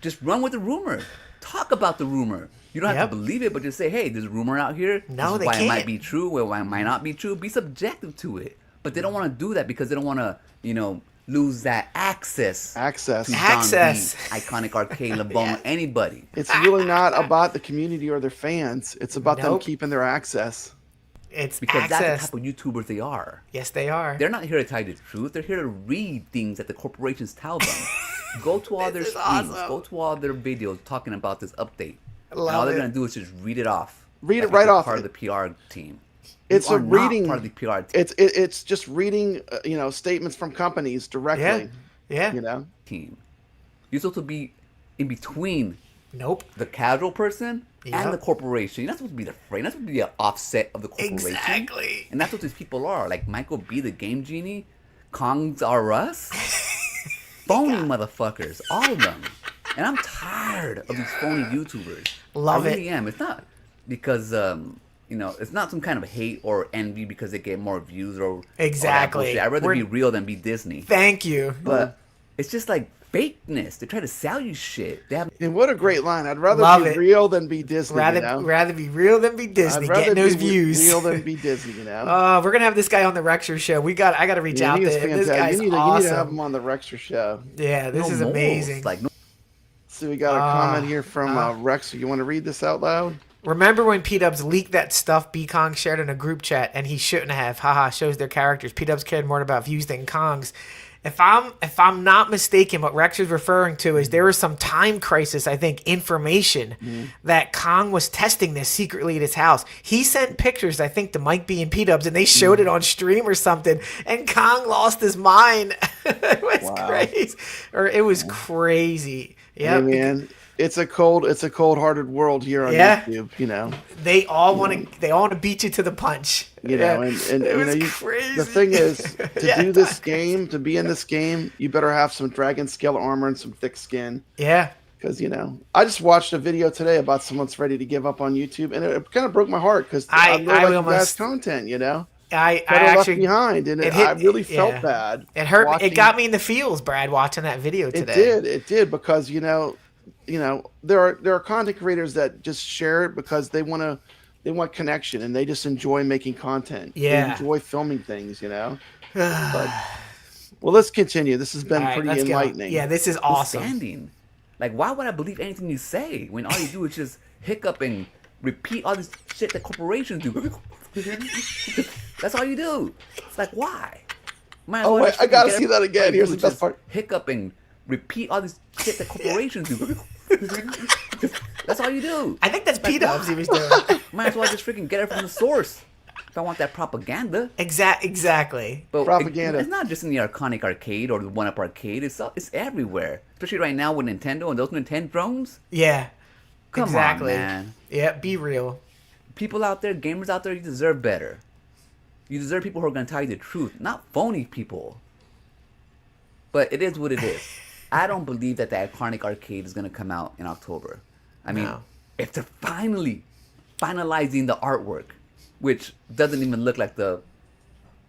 Just run with the rumor. Talk about the rumor. You don't have to believe it, but just say, hey, there's a rumor out here. No, this is why it might be true, why it might not be true. Be subjective to it. But they don't want to do that because they don't want to, lose that access. To iconic arcade, LeBron, anybody. It's really not about the community or their fans. It's about them keeping their access. It's because that's the type of YouTubers they are. Yes, they are. They're not here to tell you the truth. They're here to read things that the corporations tell them. Go to all their streams. Go to all their videos talking about this update. And all they're going to do is just read it off. Read it right off. Part of the PR team. It's a reading part of the PR team. It's just reading, statements from companies directly. Yeah. Team. You're supposed to be in between. Nope. The casual person and the corporation. You're not supposed to be the frame. You're not supposed to be an offset of the corporation. Exactly. And that's what these people are. Like Michael B, the Game Genie, Kongs R Us. Phony motherfuckers. All of them. And I'm tired of these phony YouTubers. I really am. It's not because it's not some kind of hate or envy because they get more views or exactly. I'd rather be real than be Disney. Thank you. But it's just like fakeness. They try to sell you shit. And what a great line. I'd rather be real than be Disney. Rather be real than be Disney. Getting those views. Real than be Disney. We're gonna have this guy on the Rexer show. I gotta reach out to him. This guy's awesome. You need to have him on the Rexer show. Yeah, this is amazing. So we got a comment here from Rexer. You want to read this out loud? Remember when P-Dubs leaked that stuff B-Kong shared in a group chat and he shouldn't have? Haha, shows their characters. P-Dubs cared more about views than Kongs. If I'm not mistaken, what Rex is referring to is there was some time crisis, I think, information that Kong was testing this secretly at his house. He sent pictures, I think, to Mike B and P-Dubs, and they showed it on stream or something, and Kong lost his mind. It was crazy. It was crazy. Yeah, hey, man. It's a cold-hearted world here on YouTube. They all want to beat you to the punch. And crazy. The thing is, to do this game, to be in this game, you better have some dragon scale armor and some thick skin. Yeah. Because I just watched a video today about someone's ready to give up on YouTube, and it kind of broke my heart because I really like best content. I actually left behind, and I really felt bad. It hurt. It got me in the feels, Brad, watching that video today. It did because there are content creators that just share it because they want connection and they just enjoy making content. Yeah. They enjoy filming things, But let's continue. This has been pretty enlightening. Yeah, this is awesome. Standing. Like, why would I believe anything you say when all you do is just hiccup and repeat all this shit that corporations do? That's all you do. It's like, why? Wait, I gotta see that again. Here's the best part. Hiccup and repeat all this shit that corporations do. That's all you do. I think that's P-Dubs he was doing. Might as well just freaking get it from the source. If I want that propaganda. Exactly. But propaganda. It's not just in the Iconic Arcade or the 1UP Arcade. It's everywhere. Especially right now with Nintendo and those Nintendo drones. Yeah. Come on, man. Yeah, be real. People out there, gamers out there, you deserve better. You deserve people who are going to tell you the truth, not phony people. But it is what it is. I don't believe that the Iconic Arcade is going to come out in October. I mean, if they're finalizing the artwork, which doesn't even look like the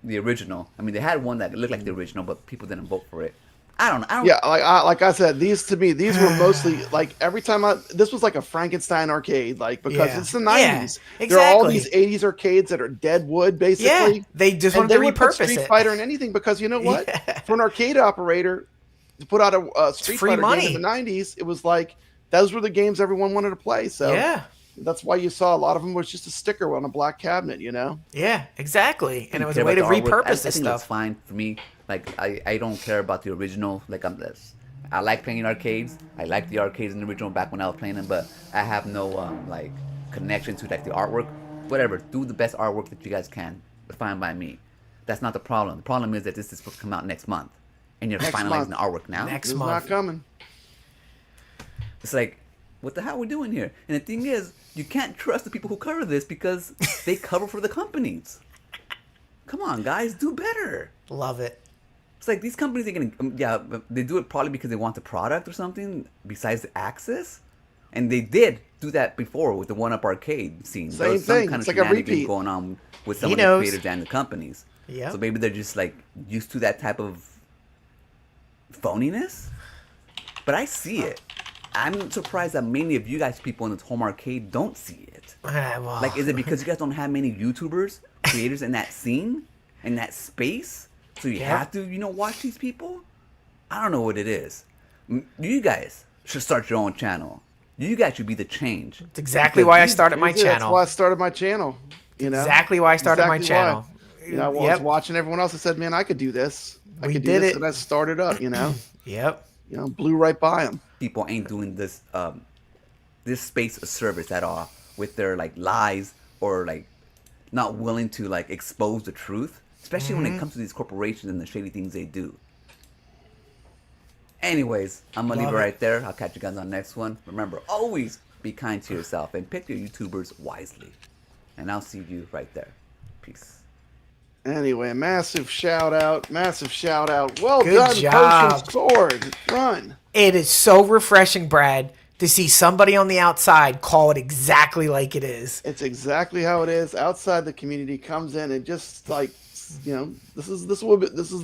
original. I mean, they had one that looked like the original, but people didn't vote for it. I don't know. Yeah, like I said, these were mostly like every time this was like a Frankenstein arcade, because it's the 90s. Yeah, exactly. There are all these 80s arcades that are dead wood, basically. Yeah, they just wanted to repurpose Street Fighter and anything because you know what? Yeah. For an arcade operator to put out a Street Fighter game in the 90s, it was like those were the games everyone wanted to play. So That's why you saw a lot of them was just a sticker on a black cabinet, you know? Yeah, exactly. And it was a care way to about the artwork. repurpose I this think stuff. that's fine for me. Like I don't care about the original. Like I like playing arcades. I like the arcades in the original back when I was playing them, but I have no like connection to like the artwork. Whatever, do the best artwork that you guys can. Fine by me. That's not the problem. The problem is that this is supposed to come out next month, and you're finalizing the artwork now. Next It's month. not coming. It's like, what the hell are we doing here? And the thing is, you can't trust the people who cover this because they cover for the companies. Come on, guys, do better. Love it. It's like these companies are gonna, they do it probably because they want the product or something besides the access. And they did do that before with the one-up arcade scene. There Same was some thing. kind It's of like a shenanigans repeat. going on with some He of the knows. creators and the companies. Yeah. So maybe they're just like used to that type of phoniness. But I see it. I'm surprised that many of you guys people in this home arcade don't see it. Well, Like, is it because you guys don't have many YouTubers, creators in that scene, in that space? So you have to, watch these people? I don't know what it is. You guys should start your own channel. You guys should be the change. It's exactly why I started my That's channel. why I started my channel. You know? Exactly why I started my Exactly why. channel. You know, I was watching everyone else and said, man, I could do this. I We could do did this. it. And I started up, you know? Yep. You know, blew right by them. People ain't doing this this space a service at all with their like lies or like not willing to like expose the truth, especially when it comes to these corporations and the shady things they do. Anyways, I'm gonna leave it right there. I'll catch you guys on the next one. Remember, always be kind to yourself and pick your YouTubers wisely. And I'll see you right there. Peace. Anyway, massive shout out. Well Good done, job. Potion Sword. Run. It is so refreshing, Brad, to see somebody on the outside call it exactly like it is. It's exactly how it is. Outside the community comes in and just like, you know, this is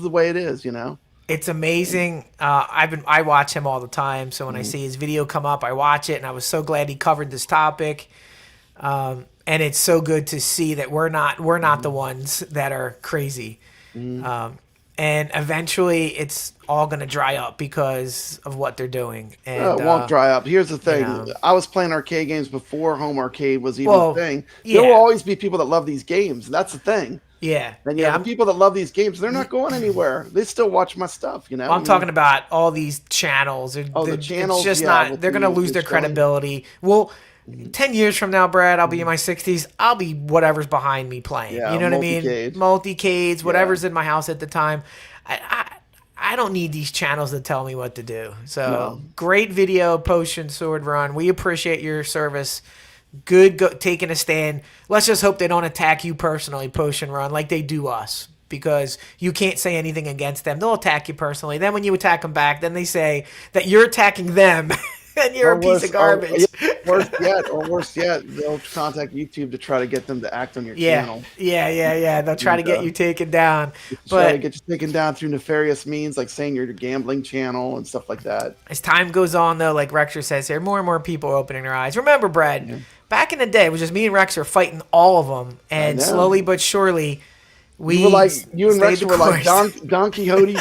the way it is, you know. It's amazing. I watch him all the time, so when I see his video come up, I watch it, and I was so glad he covered this topic. And it's so good to see that we're not the ones that are crazy. And eventually, it's all going to dry up because of what they're doing. And No, it won't dry up. Here's the thing. know. I was playing arcade games before home arcade was even Well, a thing. yeah. There will always be people that love these games. That's the thing. Yeah. And the people that love these games, they're not going anywhere. They still watch my stuff, you know. I'm talking about all these channels. The channels, It's just yeah, not. with They're going to the- lose the their showing. credibility. Well, 10 years from now, Brad, I'll be in my 60s. I'll be whatever's behind me playing. Yeah, you know what I mean? multicade. Multicades, whatever's in my house at the time. I don't need these channels to tell me what to do. So No. great video, Potion Sword Run. We appreciate your service. Good taking a stand. Let's just hope they don't attack you personally, Potion Run, like they do us. Because you can't say anything against them. They'll attack you personally. Then when you attack them back, then they say that you're attacking them and you're a piece of garbage. Worse yet, they'll contact YouTube to try to get them to act on your Yeah. channel. Yeah. They'll try to get you taken down. Try to But get you taken down through nefarious means, like saying you're a gambling channel and stuff like that. as time goes on, though, like Rexer says here, more and more people are opening their eyes. Remember, Brad, back in the day, it was just me and Rexer fighting all of them. And know. slowly but surely, we You and stayed Rex the were like course. Don Quixote,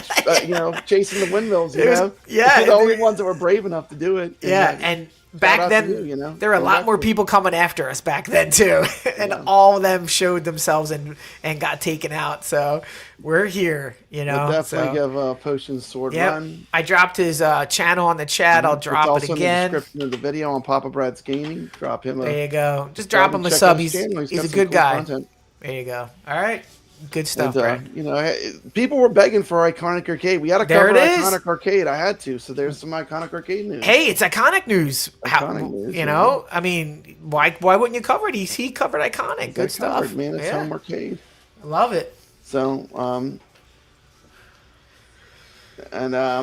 chasing the windmills. You It was- know, yeah, We're the only ones that were brave enough to do it. Yeah, and back out then, to you, you know? there were a lot more people coming after us back then, too. And all of them showed themselves and got taken out. So we're here, you know. We'll definitely so. give Potion Sword Yep. Run. I dropped his channel on the chat. I'll drop it's it also again. in the description of the video on Papa Brad's Gaming. Drop him a. There you go. Just Go drop ahead him and a check sub. out his He's channel. a got some good cool guy. content. There you go. All right. Good stuff, And, Brad. people were begging for Iconic Arcade. We had to There cover it is. Iconic Arcade. I had to. So there's some Iconic Arcade news. Hey, it's iconic news. Iconic news, you know, I mean, why wouldn't you cover it? He covered iconic. Good Good stuff, covered, man. It's Yeah. home arcade. I love it. So,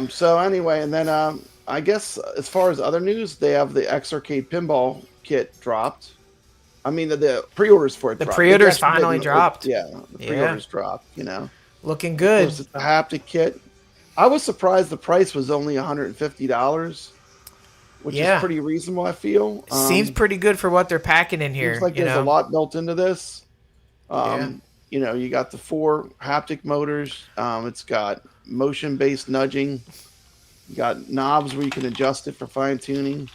so anyway, and then I guess as far as other news, they have the X Arcade Pinball kit dropped. I mean, the pre-orders for it. The dropped. pre-orders They actually finally did- dropped. Yeah, the pre-orders dropped. You know, Looking good. It's the Haptic kit. I was surprised the price was only $150, which Yeah. is pretty reasonable. I feel Seems pretty good for what they're packing in here. Seems like you there's know? a lot built into this. You know, you got the 4 haptic motors. It's got motion-based nudging. You got knobs where you can adjust it for fine tuning.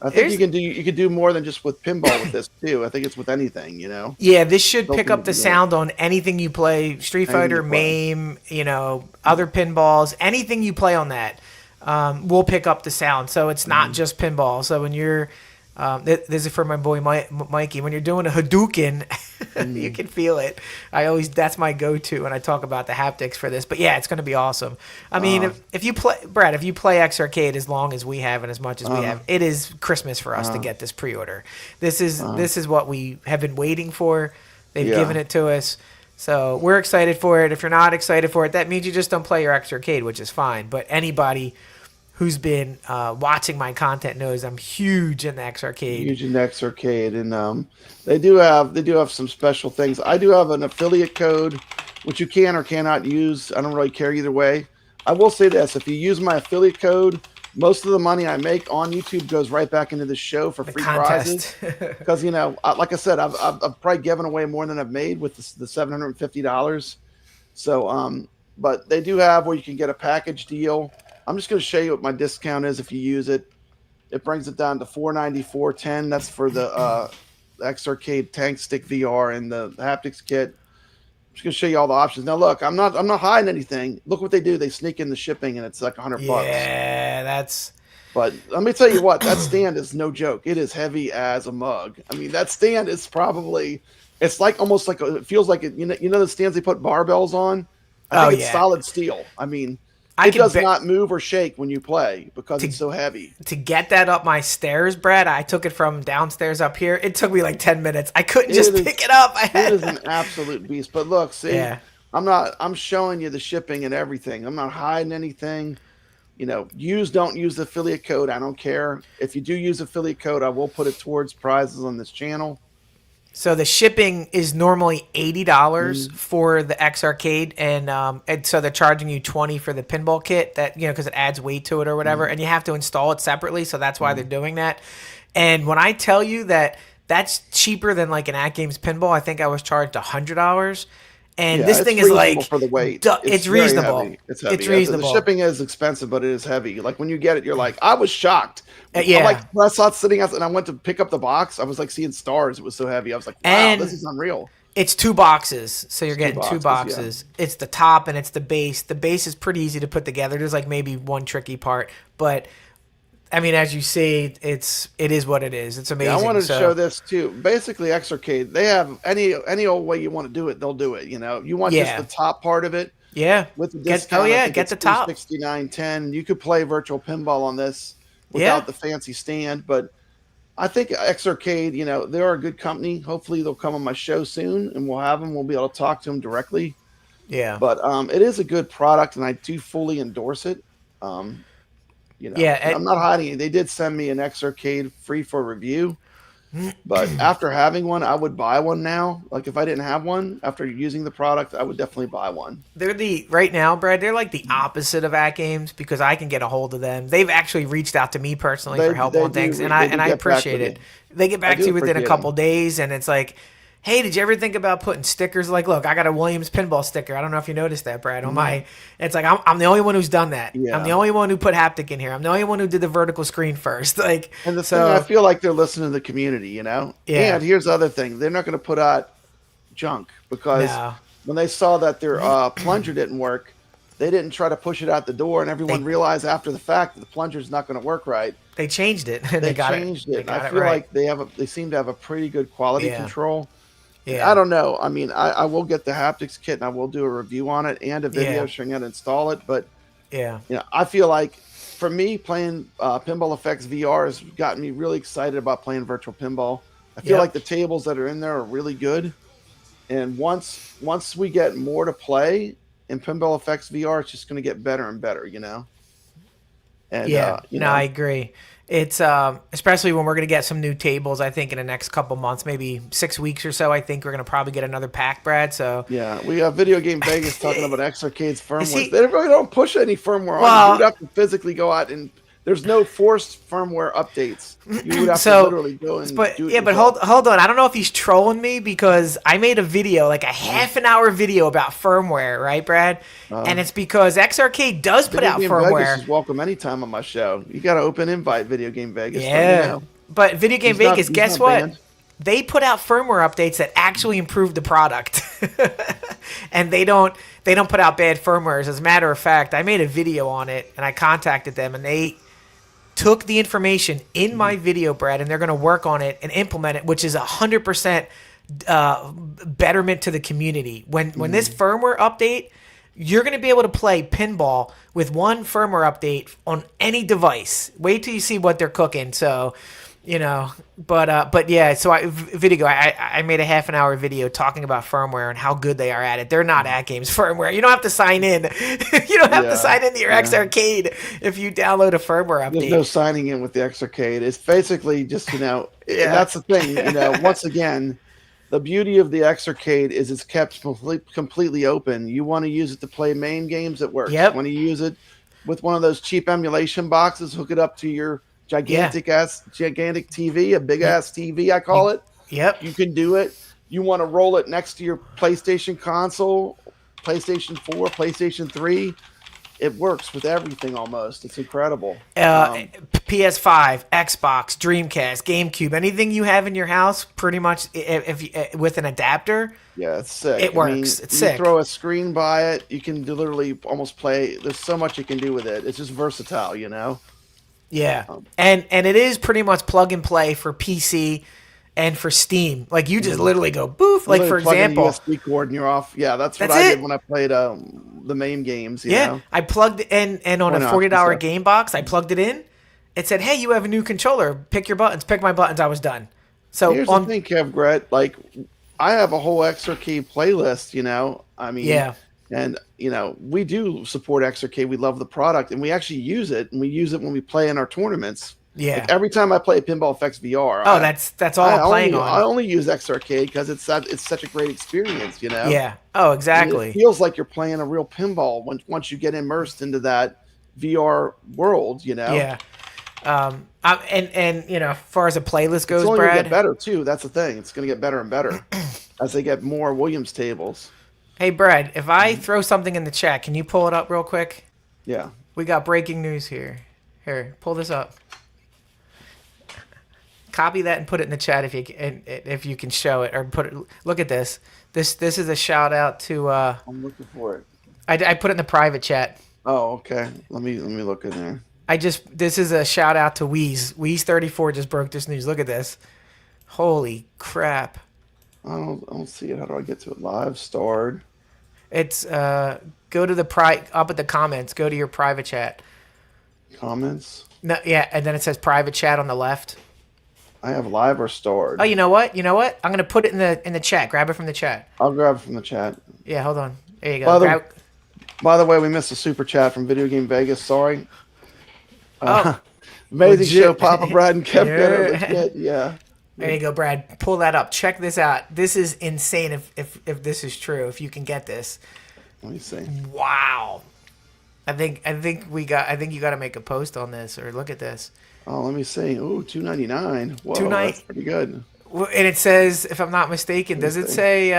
I think you can do more than just with pinball with this too. I think it's with anything, you know. Yeah, this should pick up the sound on anything you play, Street Fighter, you play. MAME, you know, other pinballs, anything you play on that will pick up the sound. So it's not just pinball. So when you're this is for my boy Mikey. When you're doing a Hadouken, you can feel it. That's my go-to when I talk about the haptics for this. But yeah, it's going to be awesome. I mean, if you play, Brad, if you play X Arcade as long as we have and as much as we have, it is Christmas for us to get this pre-order. This is what we have been waiting for. They've given it to us. So we're excited for it. If you're not excited for it, that means you just don't play your X Arcade, which is fine. But anybody who's been watching my content knows I'm huge in the X Arcade. Huge in the X Arcade, and they do have some special things. I do have an affiliate code, which you can or cannot use. I don't really care either way. I will say this: if you use my affiliate code, most of the money I make on YouTube goes right back into the show for free prizes. Because like I said, I've probably given away more than I've made with the $750. So, but they do have where you can get a package deal. I'm just going to show you what my discount is if you use it. It brings it down to $494.10. That's for the X Arcade Tank Stick VR and the haptics kit. I'm just going to show you all the options. Now, look, I'm not hiding anything. Look what they do. They sneak in the shipping, and it's like $100. Yeah, that's. But let me tell you what, that stand is no joke. It is heavy as a mug. I mean, that stand is probably. It's like almost like it feels like it. You know the stands they put barbells on. I think it's solid steel. I mean. It does not move or shake when you play because it's so heavy. To get that up my stairs, Brad, I took it from downstairs up here. It took me like 10 minutes. I couldn't just pick it up. It is an absolute beast. But look, see, I'm showing you the shipping and everything. I'm not hiding anything. You know, don't use the affiliate code. I don't care. If you do use affiliate code, I will put it towards prizes on this channel. So the shipping is normally $80 for the X Arcade, and so they're charging you $20 for the pinball kit. That because it adds weight to it or whatever, and you have to install it separately. So that's why they're doing that. And when I tell you that that's cheaper than like an AtGames pinball, I think I was charged $100. And this thing is like for the weight. It's reasonable. Heavy. It's heavy. It's reasonable. The shipping is expensive, but it is heavy. Like when you get it, you're like, I was shocked. I saw it sitting out, and I went to pick up the box. I was like seeing stars. It was so heavy. I was like, wow, this is unreal. It's 2 boxes, so you're getting 2 boxes. Yeah. It's the top and it's the base. The base is pretty easy to put together. There's like maybe one tricky part, but I mean, as you see, it is what it is. It's amazing. Yeah, I wanted to show this too. Basically, X Arcade, they have any old way you want to do it, they'll do it. You want just the top part of it. Yeah. With the discount, get the top. $69.10. You could play virtual pinball on this without the fancy stand, but I think X Arcade, they're a good company. Hopefully, they'll come on my show soon, and we'll have them. We'll be able to talk to them directly. Yeah. But it is a good product, and I do fully endorse it. I'm not hiding it. They did send me an X Arcade free for review, but after having one, I would buy one now. Like if I didn't have one after using the product, I would definitely buy one. They're right now, Brad. They're like the opposite of AtGames because I can get a hold of them. They've actually reached out to me personally for help on things, and I appreciate it. They get back to you within a couple days, and it's like, hey, did you ever think about putting stickers? Like, look, I got a Williams Pinball sticker. I don't know if you noticed that, Brad. On my, it's like I'm the only one who's done that. Yeah. I'm the only one who put haptic in here. I'm the only one who did the vertical screen first. Like, and the thing, I feel like they're listening to the community, Yeah. And here's the other thing: they're not going to put out junk because when they saw that their plunger didn't work, they didn't try to push it out the door, and everyone realized after the fact that the plunger's not going to work right. They changed it. They changed it. I feel like they seem to have a pretty good quality control. Yeah, I don't know. I mean, I will get the haptics kit and I will do a review on it and a video showing how to install it. But I feel like for me, playing Pinball Effects VR has gotten me really excited about playing virtual pinball. I feel like the tables that are in there are really good. And once we get more to play in Pinball Effects VR, it's just going to get better and better, And, I agree. It's especially when we're going to get some new tables, I think in the next couple months, maybe 6 weeks or so, I think we're going to probably get another pack, Brad. So yeah, we have Video Game Vegas talking about X Arcade's firmware. They really don't push any firmware on. You would have to physically go out and there's no forced firmware updates. You would have to literally go and do it. But hold on. I don't know if he's trolling me because I made a video, like a half an hour video about firmware, right, Brad? And it's because X Arcade does put out firmware. Vegas is welcome anytime on my show. You got to open invite Video Game Vegas. Yeah. But Video Game He's not- Vegas, he's guess not what? banned. They put out firmware updates that actually improve the product, and they don't put out bad firmwares. As a matter of fact, I made a video on it, and I contacted them, and they took the information in my video, Brad, and they're going to work on it and implement it, which is 100% betterment to the community. When this firmware update, you're going to be able to play pinball with one firmware update on any device. Wait till you see what they're cooking. So, but yeah. So I made a half an hour video talking about firmware and how good they are at it. They're not AtGames firmware. You don't have to sign in. You don't have to sign into your X Arcade if you download a firmware update. There's no signing in with the X Arcade. It's basically just and that's the thing. Once again, the beauty of the X Arcade is it's kept completely open. You want to use it to play main games, it works. Yep. When you use it with one of those cheap emulation boxes, hook it up to your gigantic TV, a big ass TV, I call it. Yep. You can do it. You want to roll it next to your PlayStation console, PlayStation 4, PlayStation 3. It works with everything almost. It's incredible. PS5, Xbox, Dreamcast, GameCube, anything you have in your house, pretty much if with an adapter. Yeah, it's sick. It works. It's sick. You throw a screen by it, you can literally almost play. There's so much you can do with it. It's just versatile, Yeah, and it is pretty much plug and play for PC and for Steam. Like you just literally go boof. Like for example, USB cord and you're off. Yeah, that's what That's I it. did when I played the main games. You know? I plugged in and on Why a not? $40 game box, I plugged it in. It said, "Hey, you have a new controller. Pick your buttons." Pick my buttons. I was done. So Here's the thing, Kev Gret. Like, I have a whole X Arcade playlist. I mean, Yeah. And we do support X Arcade. We love the product, and we actually use it. And we use it when we play in our tournaments. Yeah. Like every time I play Pinball Effects VR. Oh, that's all I'm playing on. I only use X Arcade because it's such a great experience. Yeah. Oh, exactly. And it feels like you're playing a real pinball once you get immersed into that VR world. Yeah. And as far as a playlist goes, It's only gonna Brad. get better too. That's the thing. It's going to get better and better as they get more Williams tables. Hey, Brad, if I throw something in the chat, can you pull it up real quick? Yeah. We got breaking news here. Here, pull this up. Copy that and put it in the chat if you can show it or put it. Look at this. This is a shout out to. I'm looking for it. I put it in the private chat. Oh, okay. Let me look in there. This is a shout out to Wheeze. Wheeze34 just broke this news. Look at this. Holy crap. I don't see it. How do I get to it? Live starred. It's go to the up at the comments. Go to your private chat. Comments. No, yeah, and then it says private chat on the left. I have live or starred. Oh, you know what? I'm gonna put it in the chat. Grab it from the chat. I'll grab it from the chat. Yeah, hold on. There you go. By the way, we missed a super chat from Video Game Vegas. Sorry. Oh, amazing legit. show, Papa Brad and Kev. Yeah. Legit. Yeah. There you go, Brad. Pull that up. Check this out. This is insane. If this is true, if you can get this. Let me see. Wow. I think you got to make a post on this or look at this. Oh, let me see. Ooh, $2.99. Whoa, that's pretty good. And it says, if I'm not mistaken, does it say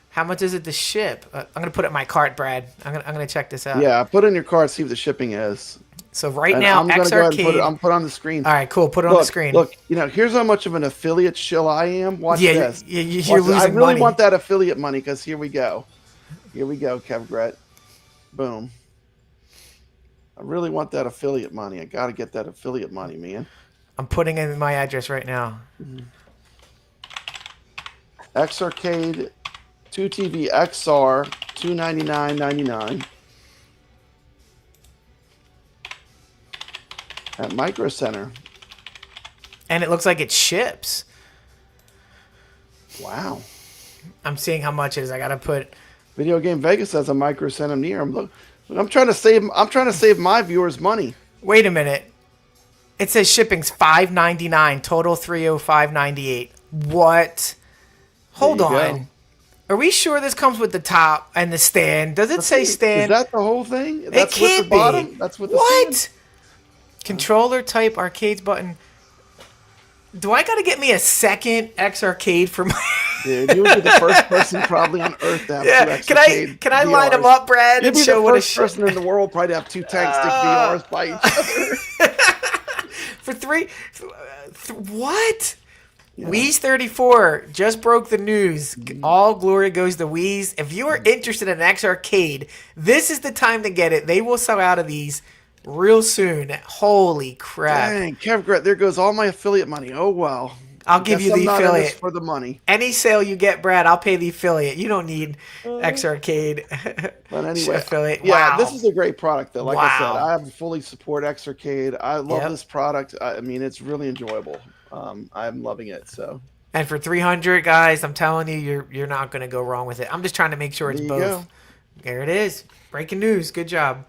how much is it to ship? I'm gonna put it in my cart, Brad. I'm gonna check this out. Yeah, put it in your cart. See what the shipping is. So now, I'm X Arcade. I'm put on the screen. All right, cool. Put it on the screen. Look, here's how much of an affiliate shill I am. Watch this. You're losing I really money. want that affiliate money because here we go. Here we go, Kev Gret. Boom. I really want that affiliate money. I got to get that affiliate money, man. I'm putting in my address right now. X Arcade, 2TV XR, $299.99. At Micro Center. And it looks like it ships. Wow. I'm seeing how much it is. I gotta put. Video Game Vegas has a Micro Center near him. Look, I'm trying to save my viewers money. Wait a minute. It says shipping's $5.99, total $305.98. What? Hold on. Go. Are we sure this comes with the top and the stand? Does it say stand? Is that the whole thing? It That's can't with the bottom? be. That's with the What? stand? Controller type arcades button. Do I gotta get me a second X Arcade for my? Dude, you would be the first person probably on Earth to have two X Can Arcade I line them VRs. up, Brad, You'd and be show the what a first person in the world probably to have two tag stick VRs by each other. For $305, What? Yeah. Wheeze 34 just broke the news. All glory goes to Wheeze. If you are interested in X Arcade, this is the time to get it. They will sell out of these real soon. Holy crap. Dang, Kev, there goes all my affiliate money. Oh, wow. I'll give you the affiliate. For the money. Any sale you get, Brad, I'll pay the affiliate. You don't need X Arcade. But anyway, affiliate. Yeah, wow. This is a great product, though. Like I said, I fully support X Arcade. I love this product. I mean, it's really enjoyable. I'm loving it. So. And for 300, guys, I'm telling you, you're not going to go wrong with it. I'm just trying to make sure it's both. Go. There it is. Breaking news. Good job.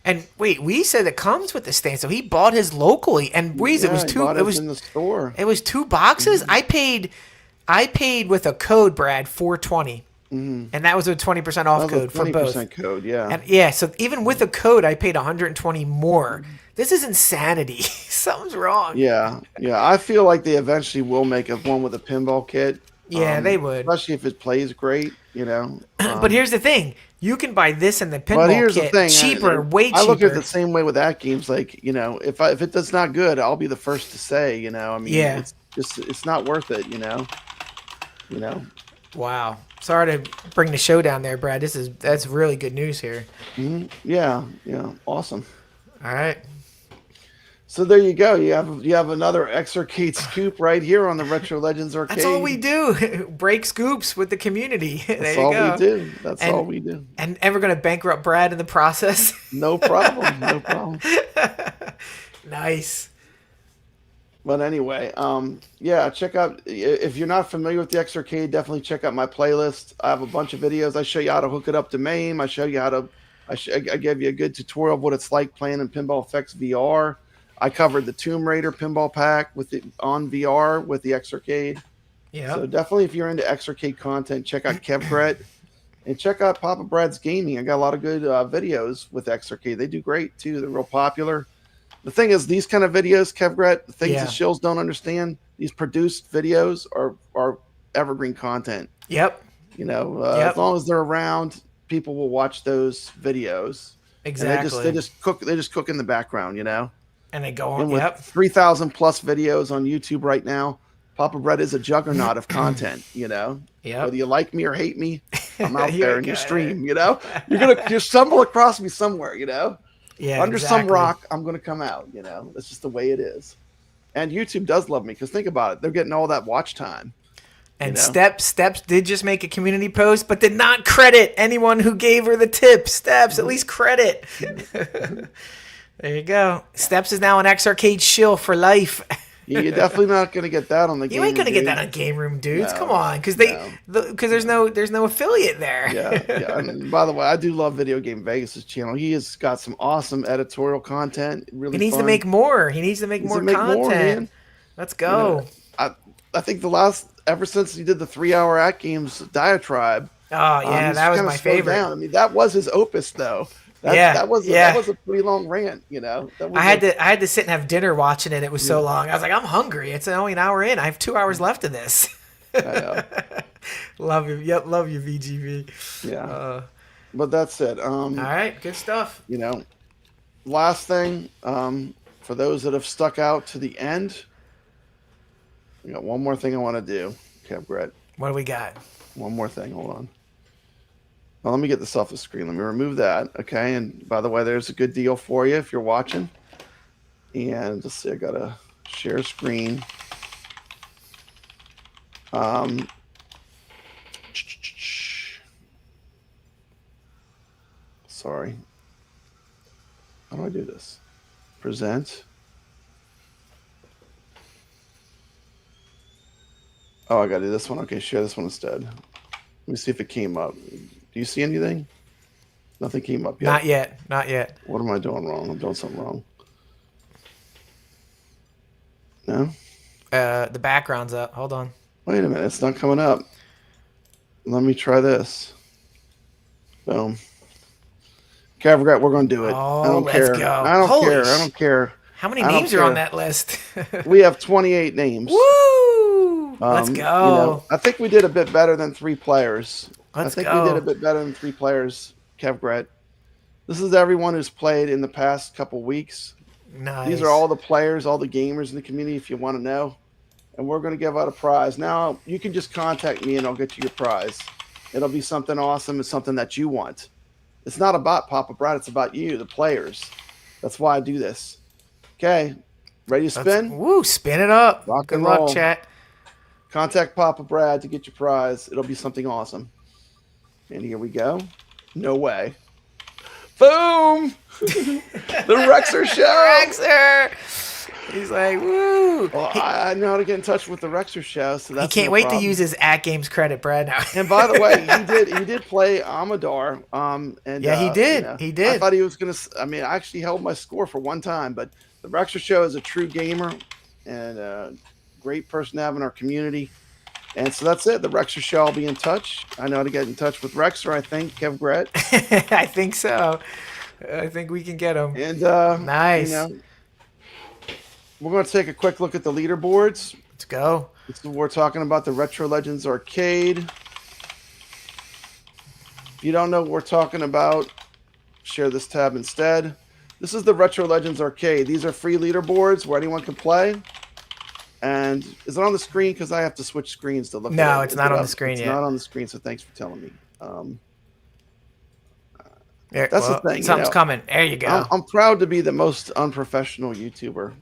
And wait, we said it comes with the stand, so he bought his locally. And Weeze, it was two. It was in the store. It was 2 boxes. Mm-hmm. I paid with a code, Brad, $4.20, and that was a 20% off code for both. 20% code, yeah. And yeah, so even with a code, I paid $120 more. This is insanity. Something's wrong. Yeah. I feel like they eventually will make one with a pinball kit. Yeah, they would, especially if it plays great. But here's the thing. You can buy this in the pinball kit cheaper, way cheaper. I look at it the same way with AtGames. Like, if it does not good, I'll be the first to say, I mean, it's not worth it, Wow. Sorry to bring the show down there, Brad. That's really good news here. Mm-hmm. Yeah. Awesome. All right. So there you go. You have another X Arcade scoop right here on the Retro Legends Arcade. That's all we do. Break scoops with the community. That's all we do. That's all we do. And we're going to bankrupt Brad in the process. No problem. No problem. Nice. But anyway, check out, if you're not familiar with the X Arcade, definitely check out my playlist. I have a bunch of videos. I show you how to hook it up to MAME. I show you how to, I give you a good tutorial of what it's like playing in Pinball Effects VR. I covered the Tomb Raider pinball pack on VR with the X Arcade. Yeah. So definitely, if you're into X Arcade content, check out KevGret and check out Papa Brad's Gaming. I got a lot of good videos with X Arcade. They do great too. They're real popular. The thing is, these kind of videos, KevGret, the things that shills don't understand, these produced videos are evergreen content. Yep. As long as they're around, people will watch those videos. Exactly. And they just cook in the background, And they go on. And with 3,000 plus videos on YouTube right now, Papa Brett is a juggernaut of content. Whether you like me or hate me, I'm out there in your stream. You'll stumble across me somewhere. Yeah, under some rock, I'm gonna come out. That's just the way it is. And YouTube does love me because think about it, they're getting all that watch time. And Steps did just make a community post, but did not credit anyone who gave her the tip. Steps, at least credit. There you go. Steps is now an X Arcade shill for life. You're definitely not going to get that on the game. You ain't going to get that on Game Room Dudes. Come on, because there's no affiliate there. Yeah. And by the way, I do love Video Game Vegas' channel. He has got some awesome editorial content. Really, he needs to make more. He needs to make more content. Let's go. I think ever since he did the 3-hour AtGames diatribe. Oh yeah, that was my favorite. Down. I mean, that was his opus, though. That was a pretty long rant, I had to sit and have dinner watching it. It was so long. I was like, I'm hungry. It's only an hour in. I have 2 hours left of this. I know. Love you. Yep, love you, VGV. Yeah. But that's it. All right, good stuff. Last thing, for those that have stuck out to the end, I got one more thing I want to do. Okay, Brett. What do we got? One more thing. Hold on. Well, let me get this off the screen. Let me remove that. Okay. And by the way, there's a good deal for you if you're watching. And let's see, I got to share screen. Sorry. How do I do this? Present. Oh, I got to do this one. Okay, share this one instead. Let me see if it came up. Do you see anything? Nothing came up yet. Not yet. What am I doing wrong? I'm doing something wrong. No? The background's up. Hold on. Wait a minute. It's not coming up. Let me try this. Boom. Okay, I forgot we're going to do it. Oh, I don't care. Go. I don't care. How many names are on that list? We have 28 names. Woo! Let's go. I think we did a bit better than 3 players. Let's go. We did a bit better than 3 players, KevGret. This is everyone who's played in the past couple weeks. Nice. These are all the players, all the gamers in the community, if you want to know. And we're going to give out a prize. Now, you can just contact me and I'll get you your prize. It'll be something awesome. It's something that you want. It's not about Papa Brad. It's about you, the players. That's why I do this. Okay. Ready to spin? Woo, spin it up. Rock Good and luck, roll. chat. Contact Papa Brad to get your prize. It'll be something awesome. And here we go. No way. Boom! The Rexer show! Rexer! He's like, woo! Well, I know how to get in touch with the Rexer show, so that's he can't no wait problem. to use his @games credit, Brad. Now. And by the way, he did play Amador. And yeah, he did. You know, He did. I thought he was gonna. I mean, I actually held my score for one time, but the Rexer show is a true gamer and a great person to have in our community. And so that's it. The Rexer show. I'll be in touch. I know how to get in touch with Rexer. I think Kev Gret. I think so. I think we can get him. And nice. You know, we're going to take a quick look at the leaderboards. Let's go. We're talking about the Retro Legends Arcade. If you don't know what we're talking about, share this tab instead. This is the Retro Legends Arcade. These are free leaderboards where anyone can play. And is it on the screen? Because I have to switch screens to look at it. No, it's not on the screen yet. It's not on the screen, so thanks for telling me. That's the thing. Something's coming. There you go. I'm proud to be the most unprofessional YouTuber.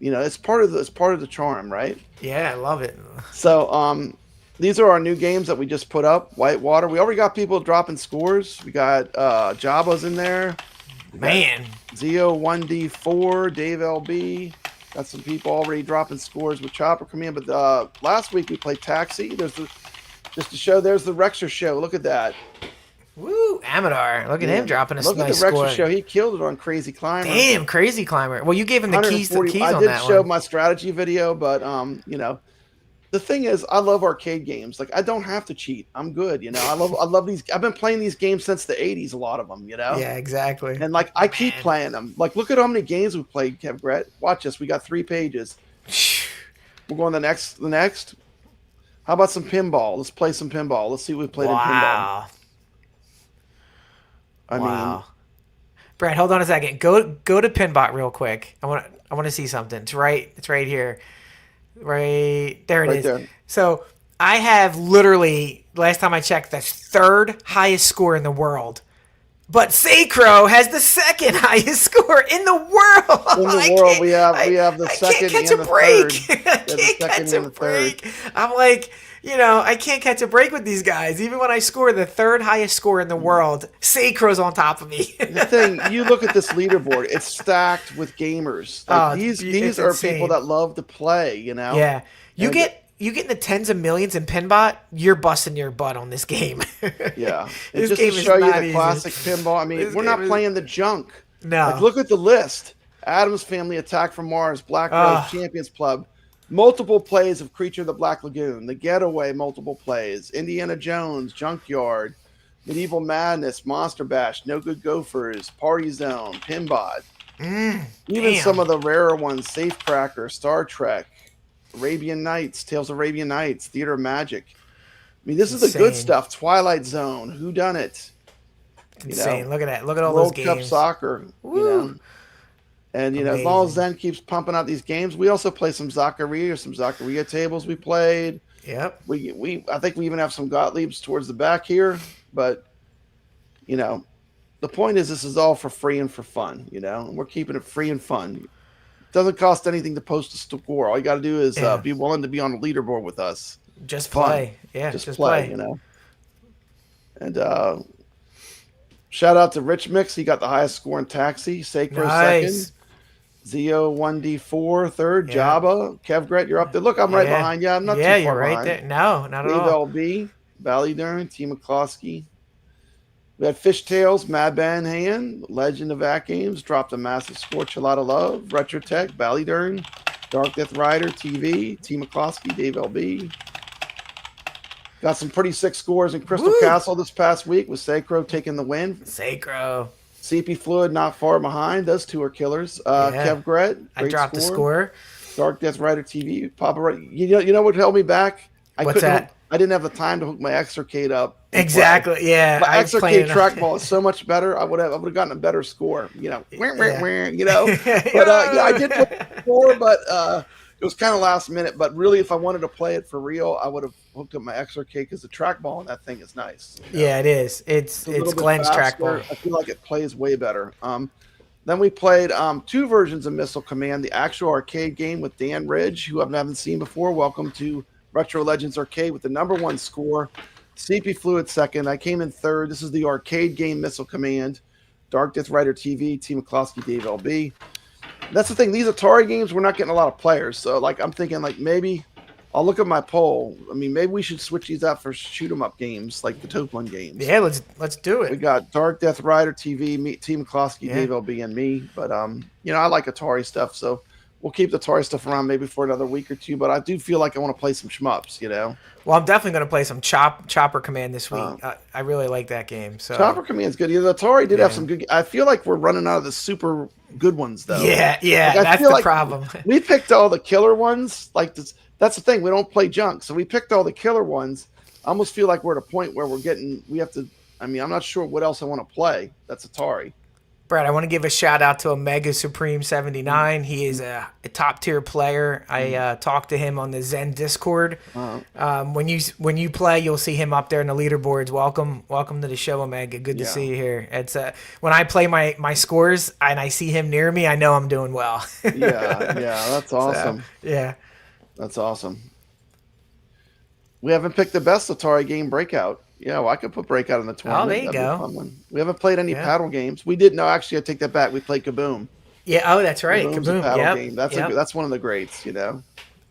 You know, it's part of the charm, right? Yeah, I love it. So, these are our new games that we just put up. Whitewater. We already got people dropping scores. We got Jabba's in there. Man. Zio 1D4, Dave LB. Got some people already dropping scores with Chopper coming in. But last week we played Taxi. Just to show, there's the Rexer show. Look at that. Woo, Amador. Look at him dropping a nice score. Look at the Rexer show. He killed it on Crazy Climber. Damn, Crazy Climber. Well, you gave him the keys on that one. I did show my strategy video, but you know, the thing is, I love arcade games. Like, I don't have to cheat. I'm good. You know, I love these. I've been playing these games since the '80s. A lot of them. You know. Yeah, exactly. And like, I keep playing them. Like, look at how many games we played, Kev Gret. Watch this. We got 3 pages. We're going the next. How about some pinball? Let's play some pinball. Let's see what we played in pinball. I mean, Brad, hold on a second. Go to Pinbot real quick. I want to see something. It's right here. Right there it is. There. So I have literally, last time I checked, the 3rd highest score in the world. But Sacro has the 2nd highest score in the world. In the world, we have the second and the third. I can't catch a break. I'm like, you know, I can't catch a break with these guys. Even when I score the 3rd highest score in the world, Sacro's on top of me. The thing, you look at this leaderboard, it's stacked with gamers. Like, these are insane. People that love to play, you know? Yeah. You get in the tens of millions in Pinbot, you're busting your butt on this game. Yeah. And just to show you the classic pinball, I mean, we're not playing the junk. No. Like, look at the list. Addams Family, Attack from Mars, Black Rose, Champions Club. Multiple plays of Creature of the Black Lagoon, The Getaway, multiple plays, Indiana Jones, Junkyard, Medieval Madness, Monster Bash, No Good Gophers, Party Zone, Pinbot. Even some of the rarer ones, Safecracker, Star Trek, Arabian Nights, Tales of Arabian Nights, Theater of Magic. I mean, this is the good stuff. Twilight Zone, Whodunit. Insane. Look at that. Look at all World those games. Cup Soccer. Woo. You know. And, you know, as long as Zen keeps pumping out these games, we also play some Zaccaria tables we played. Yep. I think we even have some Gottliebs towards the back here. But, you know, the point is this is all for free and for fun, you know. And we're keeping it free and fun. It doesn't cost anything to post a score. All you got to do is be willing to be on the leaderboard with us. Just play. Yeah, just play, you know. And shout out to Rich Mix. He got the highest score in Taxi. Sacro second. Zio 1D4 third. Jabba. Kev Gret, you're up there. Look, I'm right behind you. I'm not too far you're right behind. there. No, not at Dave all. LB. Ballydurn. T. McCloskey. We had Fishtails, Mad Band Hand, Legend of AtGames, dropped a massive score, Chilada Love, Retrotech, Ballydurn, Dark Death Rider, TV, T. McCloskey, Dave LB. Got some pretty sick scores in Crystal Castle this past week with Sacro taking the win. Sacro. CP Fluid not far behind. Those two are killers. Kev Gret, I dropped the score. Dark Death Rider TV. Papa, you know what held me back? What's that? I didn't have the time to hook my X-Arcade up. Exactly. Yeah. My I was X-Arcade playing trackball is so much better. I would have gotten a better score. You know, Yeah. But yeah, I did play it before, but it was kind of last minute. But really, if I wanted to play it for real, I would have hooked up my X-Arcade because the trackball on that thing is nice. You know? Yeah, it is. It's a little bit Glenn's faster. trackball. I feel like it plays way better. Then we played 2 versions of Missile Command, the actual arcade game with Dan Ridge, who I haven't seen before. Welcome to Retro Legends Arcade with the #1 score. CP flew at second. I came in third. This is the arcade game Missile Command. Dark Death Rider TV, T. McCloskey, Dave LB. That's the thing. These Atari games, we're not getting a lot of players. So, like, I'm thinking, like, maybe I'll look at my poll. I mean, maybe we should switch these out for shoot-'em-up games, like the Toaplan games. Yeah, let's do it. We got Dark Death Rider TV, me, T. McCloskey, Dave LB, and me. But, you know, I like Atari stuff, so we'll keep the Atari stuff around maybe for another week or two. But I do feel like I want to play some shmups, you know? Well, I'm definitely going to play some Chopper Command this week. I really like that game. So Chopper Command's good. Yeah, the Atari did have some good. I feel like we're running out of the super good ones, though. Yeah, Like, that's the problem. We picked all the killer ones. Like this, that's the thing. We don't play junk, so we picked all the killer ones. I almost feel like we're at a point where we have to. I mean, I'm not sure what else I want to play. That's Atari. Brad, I want to give a shout out to Omega Supreme 79. He is a top tier player. I talked to him on the Zen Discord. When you play, you'll see him up there in the leaderboards. Welcome to the show, Omega. Good to see you here. It's when I play my scores and I see him near me, I know I'm doing well. yeah, that's awesome. So, that's awesome. We haven't picked the best Atari game, Breakout. Yeah, well, I could put Breakout in the tournament. Oh, there you That'd be a go. fun one. We haven't played any paddle games. We did. No, actually, I take that back. We played Kaboom. Yeah. Oh, that's right. Kaboom's Kaboom. a paddle Yep. game. That's one of the greats. You know.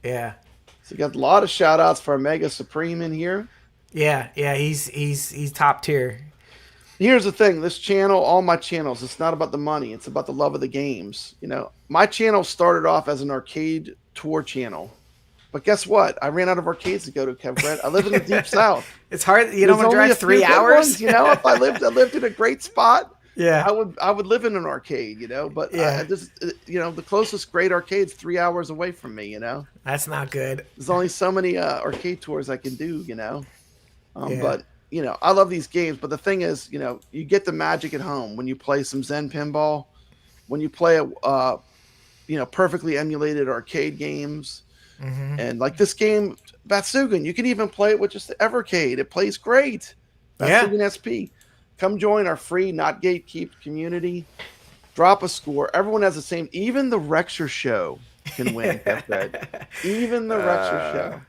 Yeah. So we got a lot of shout outs for Omega Supreme in here. Yeah. He's top tier. Here's the thing. This channel, all my channels, it's not about the money. It's about the love of the games. You know, my channel started off as an arcade tour channel. But guess what? I ran out of arcades to go to, Kev. I live in the deep south. It's hard. You don't want to drive 3 hours. Ones, you know, if I lived in a great spot, yeah, I would live in an arcade. You know, but you know, the closest great arcade's 3 hours away from me. You know, that's not good. There's only so many arcade tours I can do. You know, but you know, I love these games. But the thing is, you know, you get the magic at home when you play some Zen Pinball, when you play you know, perfectly emulated arcade games. Mm-hmm. And like this game, Batsugun, you can even play it with just the Evercade. It plays great. Batsugun SP. Come join our free, not gatekeep community. Drop a score. Everyone has the same. Even the Rexer Show can win. Even the Rexer Show.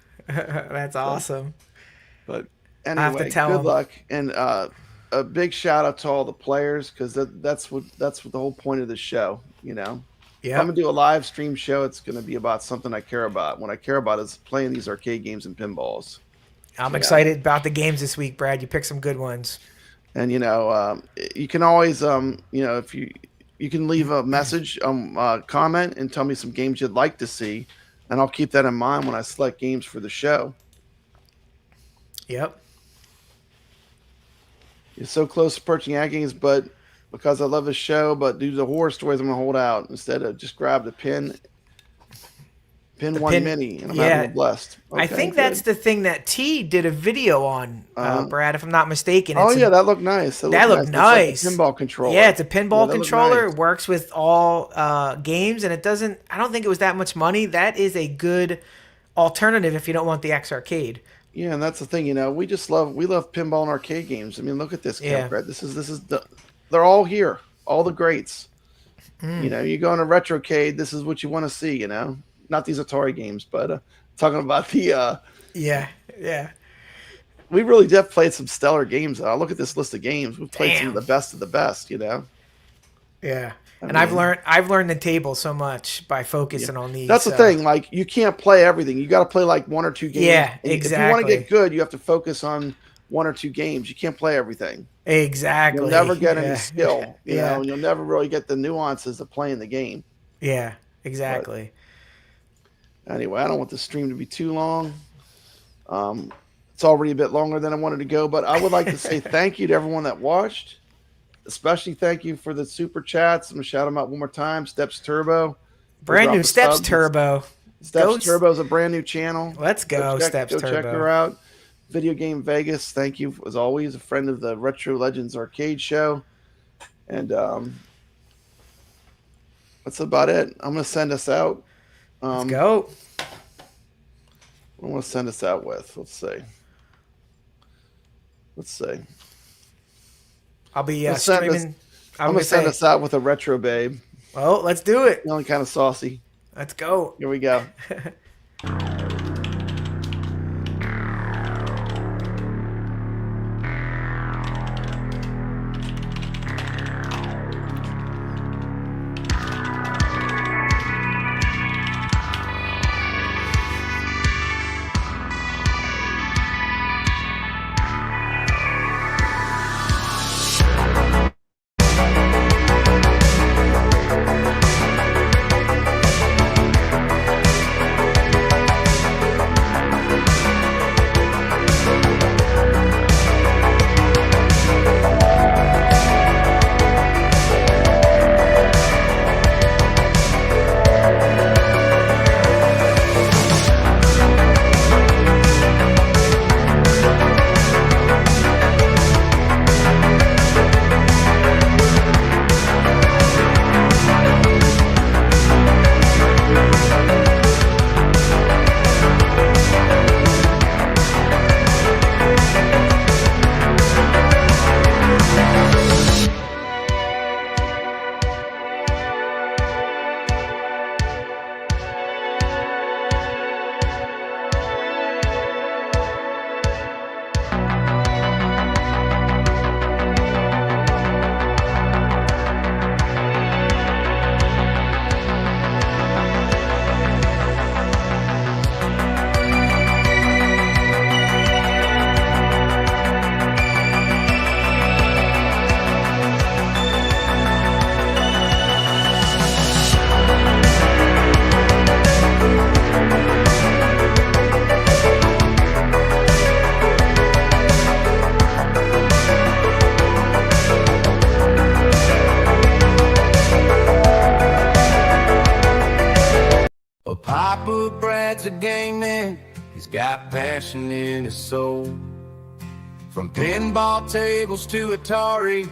That's awesome. But I have to anyway, tell good him. luck, and a big shout out to all the players because that's what the whole point of the show. You know. Yeah, I'm gonna do a live stream show. It's gonna be about something I care about. What I care about is playing these arcade games and pinballs. I'm excited about the games this week, Brad. You picked some good ones. And you know, you can always, you know, if you can leave a message, comment, and tell me some games you'd like to see, and I'll keep that in mind when I select games for the show. Yep. You're so close to purchasing AtGames, but because I love the show, but due to the horror stories, I'm gonna hold out instead of just grab the pin one mini, and I'm having blessed. Okay, I think that's the thing that T did a video on, Brad, if I'm not mistaken. Oh yeah, that looked nice. That looked nice. It's like a pinball controller. Yeah, it's a pinball controller. Nice. It works with all games, and it doesn't. I don't think it was that much money. That is a good alternative if you don't want the X Arcade. Yeah, and that's the thing. You know, we love pinball and arcade games. I mean, look at this, Brad. This is they're all here, all the greats. You know, you go in a retrocade, this is what you want to see. You know, not these Atari games, but talking about the yeah. We really did played some stellar games. Look at this list of games. We've played some of the best. You know. Yeah, I've learned the table so much by focusing on these. That's the thing. Like, you can't play everything. You got to play like one or two games. Yeah, and exactly. If you want to get good, you have to focus on one or two games. You can't play everything. Exactly. You'll never get any skill. You know, and you'll never really get the nuances of playing the game. Yeah, exactly. But anyway, I don't want the stream to be too long. It's already a bit longer than I wanted to go, but I would like to say thank you to everyone that watched. Especially thank you for the super chats. I'm going to shout them out one more time. Steps Turbo. Brand new Steps Turbo. Steps Turbo is a brand new channel. Let's go, Steps Turbo. Go check her out. Video Game Vegas, thank you as always, a friend of the Retro Legends Arcade Show. And that's about it. I'm going to send us out. Let's go. What do I want to send us out with? Let's see. I'll be I'm streaming. I'm going to send us out with a Retro Babe. Well, let's do it. Feeling kind of saucy. Let's go. Here we go. Papa Brad's a game man, he's got passion in his soul. From pinball tables to Atari,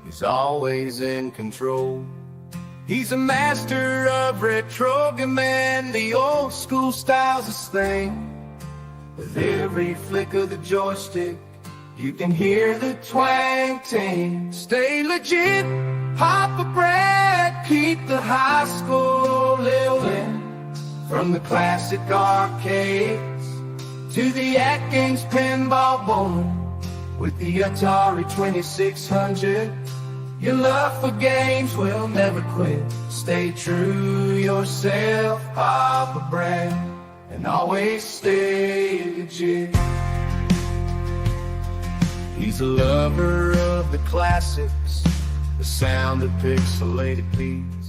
he's always in control. He's a master of retro command, the old school style's his thing. With every flick of the joystick, you can hear the twang ting. Stay legit, Papa Brad, keep the high school living. From the classic arcades to the AtGames pinball born, with the Atari 2600, your love for games will never quit. Stay true yourself, Papa Brad, and always stay legit. He's a lover of the classics, the sound of pixelated beats.